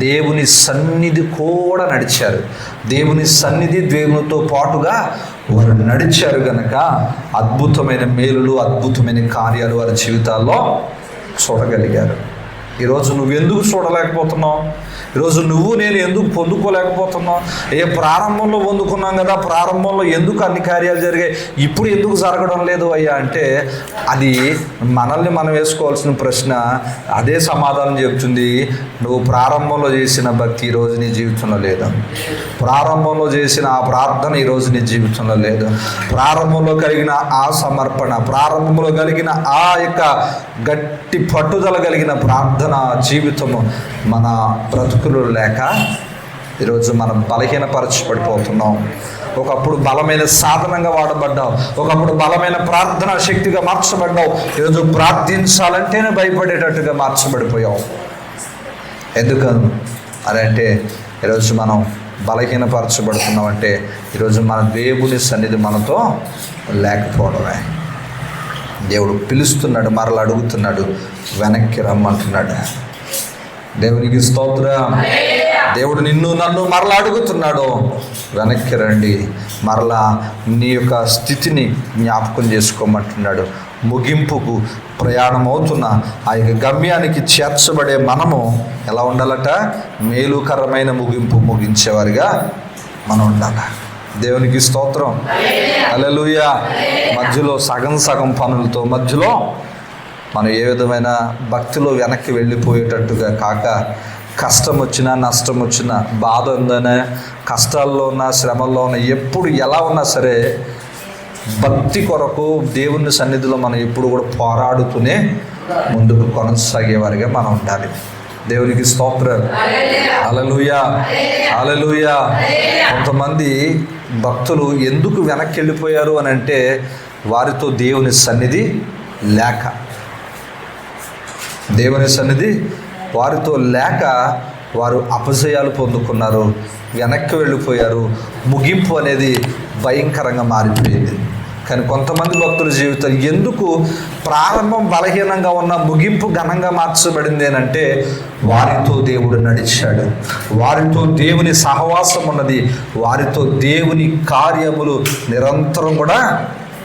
దేవుని సన్నిధి కూడా నడిచారు. దేవుని సన్నిధి, దేవునితో పాటుగా వారు నడిచారు కనుక అద్భుతమైన మేలులు, అద్భుతమైన కార్యాలు వారి జీవితాల్లో చూడగలిగారు. ఈరోజు నువ్వెందుకు చూడలేకపోతున్నావు? ఈరోజు నువ్వు నేను ఎందుకు పొందుకోలేకపోతున్నావు? ప్రారంభంలో పొందుకున్నాం కదా, ప్రారంభంలో ఎందుకు అన్ని కార్యాలు జరిగాయి, ఇప్పుడు ఎందుకు జరగడం లేదు అయ్యా అంటే అది మనల్ని మనం వేసుకోవాల్సిన ప్రశ్న. అదే సమాధానం చెబుతుంది, నువ్వు ప్రారంభంలో చేసిన భక్తి ఈరోజు నీ జీవితంలో లేదు, ప్రారంభంలో చేసిన ఆ ప్రార్థన ఈరోజు నీ జీవితంలో లేదు, ప్రారంభంలో కలిగిన ఆ సమర్పణ, ప్రారంభంలో కలిగిన ఆ యొక్క గట్టి పట్టుదల కలిగిన ప్రార్థన జీవితము మన బ్రతుకులు లేక ఈరోజు మనం బలహీనపరచబడిపోతున్నాం. ఒకప్పుడు బలమైన సాధనంగా వాడబడ్డావు, ఒకప్పుడు బలమైన ప్రార్థనా శక్తిగా మార్చబడ్డావు. ఈరోజు ప్రార్థించాలంటేనే భయపడేటట్టుగా మార్చబడిపోయావు. ఎందుకు అని అంటే ఈరోజు మనం బలహీనపరచబడుతున్నాం అంటే ఈరోజు మన దేవుని సన్నిధి మనతో లేకపోవడమే. దేవుడు పిలుస్తున్నాడు, మరలా అడుగుతున్నాడు, వెనక్కి రమ్మంటున్నాడు. దేవునికి స్తోత్రం. దేవుడు నిన్ను నన్ను మరలా అడుగుతున్నాడు, వెనక్కి రండి, మరలా నీ యొక్క స్థితిని జ్ఞాపకం చేసుకోమంటున్నాడు. ముగింపుకు ప్రయాణం అవుతున్న ఆ యొక్క గమ్యానికి చేర్చబడే మనము ఎలా ఉండాలట? మేలుకరమైన ముగింపు ముగించేవారిగా మనం ఉండాలి. దేవునికి స్తోత్రం. హల్లెలూయా. మధ్యలో సగం పనులతో మధ్యలో మనం ఏ విధమైన భక్తిలో వెనక్కి వెళ్ళిపోయేటట్టుగా కాక, కష్టం వచ్చినా నష్టం వచ్చినా, బాధ ఉందనే, కష్టాల్లో ఉన్న, శ్రమల్లో ఉన్న, ఎప్పుడు ఎలా ఉన్నా సరే భక్తి కొరకు దేవుని సన్నిధిలో మనం ఎప్పుడు కూడా పోరాడుతూనే ముందుకు కొనసాగేవారిగా మనం ఉండాలి. దేవునికి స్తోత్రం. హల్లెలూయా, హల్లెలూయా. కొంతమంది భక్తులు ఎందుకు వెనక్కి వెళ్ళిపోయారు అని అంటే వారితో దేవుని సన్నిధి లేక, దేవుని సన్నిధి వారితో లేక వారు అపజయాలు పొందుకున్నారు, వెనక్కి వెళ్ళిపోయారు. ముగింపు అనేది భయంకరంగా మారిపోయింది. కానీ కొంతమంది భక్తుల జీవితం ఎందుకు ప్రారంభం బలహీనంగా ఉన్న ముగింపు ఘనంగా మార్చబడింది అని అంటే వారితో దేవుడు నడిచాడు, వారితో దేవుని సహవాసం ఉన్నది, వారితో దేవుని కార్యములు నిరంతరం కూడా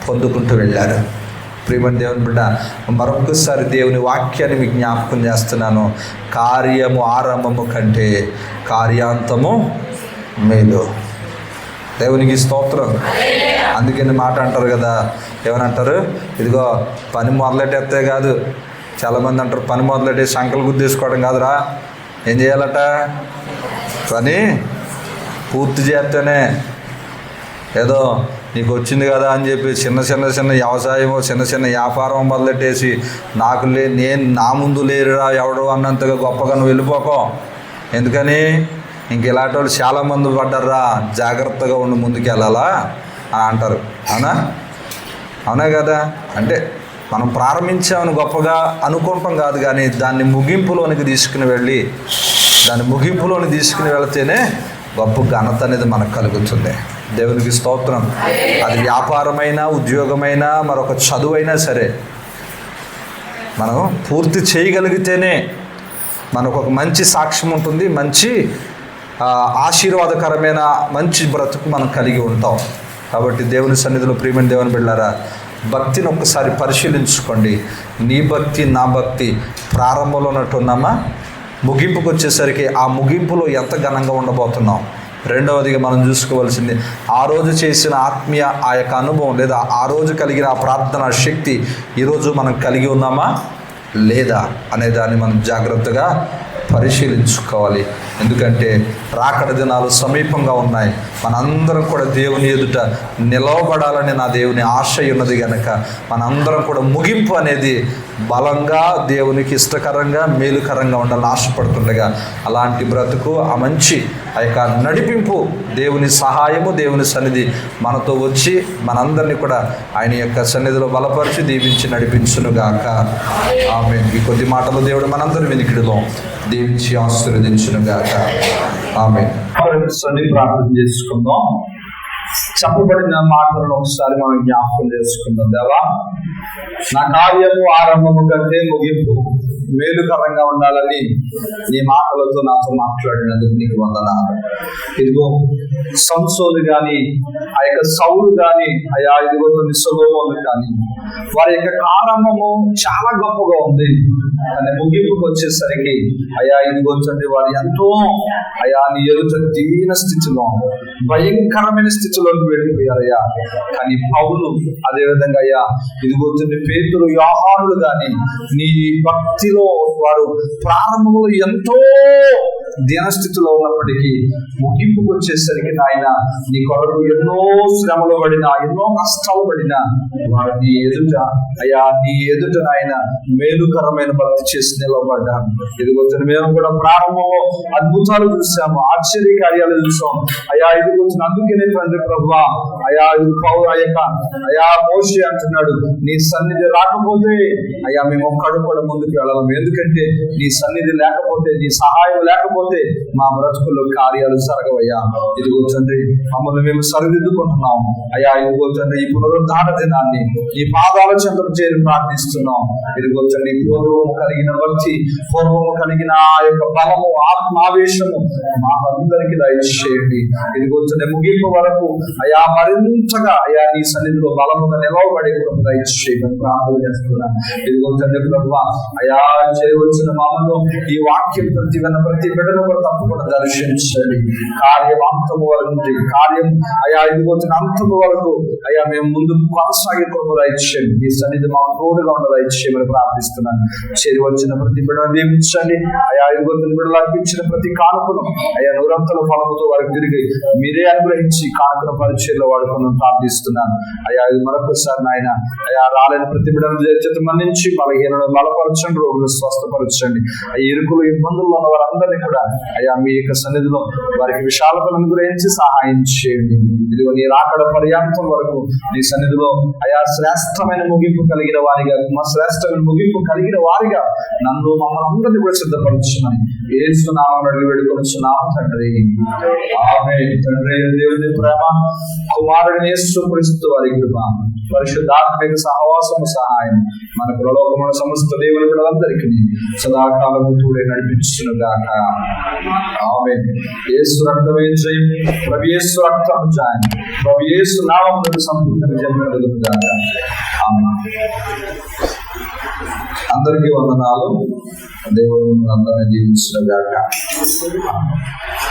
పొందుకుంటూ వెళ్ళారు. ప్రియమైన దేవుని బిడ్డ, మరొకసారి దేవుని వాక్యాన్ని మీకు జ్ఞాపకం చేస్తున్నాను. కార్యము ఆరంభము కంటే కార్యాంతము మేలు. దేవునికి స్తోత్రం. అందుకని మాట అంటారు కదా, ఏమనంటారు, ఇదిగో పని మొదలెట్టేస్తే కాదు, చాలామంది అంటారు పని మొదలెట్టే సంకలు గుద్దేసుకోవడం కాదురా, ఏం చేయాలట, పని పూర్తి చేస్తేనే. ఏదో నీకు వచ్చింది కదా అని చెప్పి చిన్న వ్యవసాయము చిన్న వ్యాపారం మొదలెట్టేసి నేను నా ముందు లేరురా ఎవడు అన్నంతగా గొప్పగా నువ్వు వెళ్ళిపోకో. ఎందుకని ఇంక ఇలాంటి వాళ్ళు చాలామంది పడ్డారా, జాగ్రత్తగా ఉండి ముందుకు వెళ్ళాలా అని అంటారు. అవునా కదా? అంటే మనం ప్రారంభించామని గొప్పగా అనుకుంటాం కాదు, కానీ దాన్ని ముగింపులోనికి తీసుకుని వెళితేనే గొప్ప ఘనత అనేది మనకు కలుగుతుంది. దేవునికి స్తోత్రం. అది వ్యాపారమైనా ఉద్యోగమైనా మరొక చదువైనా సరే మనం పూర్తి చేయగలిగితేనే మనకు ఒక మంచి సాక్ష్యం ఉంటుంది, మంచి ఆశీర్వాదకరమైన మంచి బ్రతుకు మనం కలిగి ఉంటాం. కాబట్టి దేవుని సన్నిధిలో ప్రియమైన దేవుని బిడ్డలారా, భక్తిని ఒక్కసారి పరిశీలించుకోండి. నీ భక్తి నా భక్తి ప్రారంభంలో ఉన్నట్టున్నామా, ముగింపుకు వచ్చేసరికి ఆ ముగింపులో ఎంత ఘనంగా ఉండబోతున్నాం. రెండవదిగా మనం చూసుకోవాల్సింది ఆ రోజు చేసిన ఆత్మీయ ఆ యొక్క అనుభవం లేదా ఆ రోజు కలిగిన ఆ ప్రార్థన శక్తి ఈరోజు మనం కలిగి ఉన్నామా లేదా అనే దాన్ని మనం జాగ్రత్తగా పరిశీలించుకోవాలి. ఎందుకంటే రాకడ దినాలు సమీపంగా ఉన్నాయి. మనందరం కూడా దేవుని ఎదుట నిలవబడాలని నా దేవుని ఆశ ఉన్నది కనుక మనందరం కూడా ముగింపు అనేది బలంగా దేవునికి ఇష్టకరంగా మేలుకరంగా ఉండాలని ఆశపడుతుండగా అలాంటి బ్రతుకు ఆ మంచి ఆ యొక్క నడిపింపు దేవుని సహాయము దేవుని సన్నిధి మనతో వచ్చి మనందరినీ కూడా ఆయన యొక్క సన్నిధిలో బలపరిచి దీవించి నడిపించునుగాక. ఆమేన్. ఈ కొద్ది మాటలు దేవుడు మనందరి వినికిడిలో దీవించి ఆశీర్వదించునుగాక. ఆమేన్. ప్రార్థన చేసుకుందాం. చెప్పబడిన మాటలను ఒకసారి మనం జ్ఞాపకం చేసుకుందాం. దేవా, నా కార్యము ఆరంభము కంటే ముగింపు మేలుకరంగా ఉండాలని నీ మాటలతో నాతో మాట్లాడినందుకు నీకు వందనాలు. ఇదిగో సంసోను కానీ ఆ యొక్క సౌలు కానీ అయా ఇదిగో కొన్ని సొలొమోను కానీ వారి యొక్క ఆరంభము చాలా గొప్పగా ఉంది. కానీ ముగింపుకు వచ్చేసరికి అయా ఇదిగో వారు ఎంతో అయా నీ ఎదుట దీన స్థితిలో భయంకరమైన స్థితిలోకి వెళ్ళిపోయారయ్యా. కానీ పౌలు అదేవిధంగా అయ్యా ఇదిగో పేతురు యోహానులు కానీ నీ భక్తిలో వారు ప్రారంభంలో ఎంతో దీనస్థితిలో ఉన్నప్పటికీ ముగింపుకు వచ్చేసరికి నాయన నీ కొరకు ఎన్నో శ్రమలు పడినా ఎన్నో కష్టాలు పడినా వారు నీ ఎదుట అయ్యా నీ ఎదుట నాయన మేలుకరమైన భక్తి చేసి నిలబడ్డాను. ఇదిగో మేము కూడా ప్రారంభంలో అద్భుతాలు చూసాము, ఆశ్చర్య కార్యాలు చూసాం అయ్యా. ఇదిగో అందుకనే తండ్రి ప్రభువా అయా ఇది పౌరు అయా మోషే అంటున్నాడు, నీ సన్నిధి రాకపోతే అయ్యా మేము ఒక్కడు కూడా ముందుకు వెళ్ళాము. ఎందుకంటే నీ సన్నిధి లేకపోతే నీ సహాయం లేకపోతే మా బ్రతుకుల్లో కార్యాలు జరగవయ్యా. ఇదిగో తండ్రి మమ్మల్ని మేము సరిదిద్దుకుంటున్నాం అయ్యా. ఇదిగో తండ్రి ఈ పునరుద్ధాన దినాన్ని ఈ పాదాల చెంతకు చేరి ప్రార్థిస్తున్నాం. ఇదిగో తండ్రి పూర్వము కలిగిన భక్తి, పూర్వము కలిగిన ఆ యొక్క బలము, ఆత్మావేశము మాకందరికీ దయచేయండి. ఇదిగో ముగింపు వరకు అయా మరింతగా అయా నీ సన్నిధిలో బలముగా నిలవబడే దయచేయమని ప్రార్థన చేస్తున్నాను. ఇదిగో తండ్రి ప్రభువా అయా చేయవలసిన మామను ఈ వాక్యం ప్రతి బిడ్డ బిడ్డను కూడా తప్పకుండా దర్శించండి. కార్యం అంతము వరకు, కార్యం అయా ఇదిగోతున్న అంతము వరకు అయ్యా మేము ముందు కొనసాగే కొరకు దయచేయండి. ఈ సన్నిధి మాకు తోడుగా ఉన్న దయచేయమని ప్రార్థిస్తున్నాను. చేరి వచ్చిన ప్రతి బిడ్డను దీవించండి. అయా ఇదిగోతున్న బిడ్డలు అర్పించిన ప్రతి కానుకను అయ్యా నూరంతల ఫలముతో వారికి తిరిగి మీరే అనుగ్రహించి కానుకను పరిచయంలో వాడుకుని ప్రార్థిస్తున్నాను. అయ్యా ఇది మరొకసారి నాయన అయ్యా రాలేని ప్రతి బిడ్డను చేత మన్నించి బలహీనను బలపరచండి, రోగులు స్వస్థపరచండి. ఇరుకులు ఇబ్బందుల్లో ఉన్న వారందరినీ కూడా అయ్యా మీ యొక్క సన్నిధిలో వారికి విశాలతను అనుగ్రహించి సహాయం చేయండి. ఇదిగో నీ రాకడ పర్యాంతం వరకు నీ సన్నిధిలో అయా శ్రేష్టమైన ముగింపు కలిగిన వారిగా, మా శ్రేష్టమైన ముగింపు కలిగిన వారిగా నన్ను మమ్మల్ని అందరినీ కూడా సిద్ధపరచుమని యేసు నామమున అడిగి వేడుకొనుచున్నాము తండ్రి. ఆమేన్. తండ్రి దేవుని ప్రేమ, కుమారుడు యేసు క్రీస్తు వారి కృప, పరిశుద్ధాత్మ సహవాసము సహాయం మన ప్రలోకమున సమస్త దేవుని బిడ్డలందరికీ సదాకాలము తోడే నడిపించునుగాక. ఆమేన్. యేసు రక్తమే జయం, ప్రభు యేసు రక్తము జయం, ప్రభు యేసు నామమున సంపూర్ణ విజయం కలుగునుగాక. ఆమేన్. అందరికీ వందనాలు. దేవుడు అందరినీ దీవించునుగాక. ఆమేన్.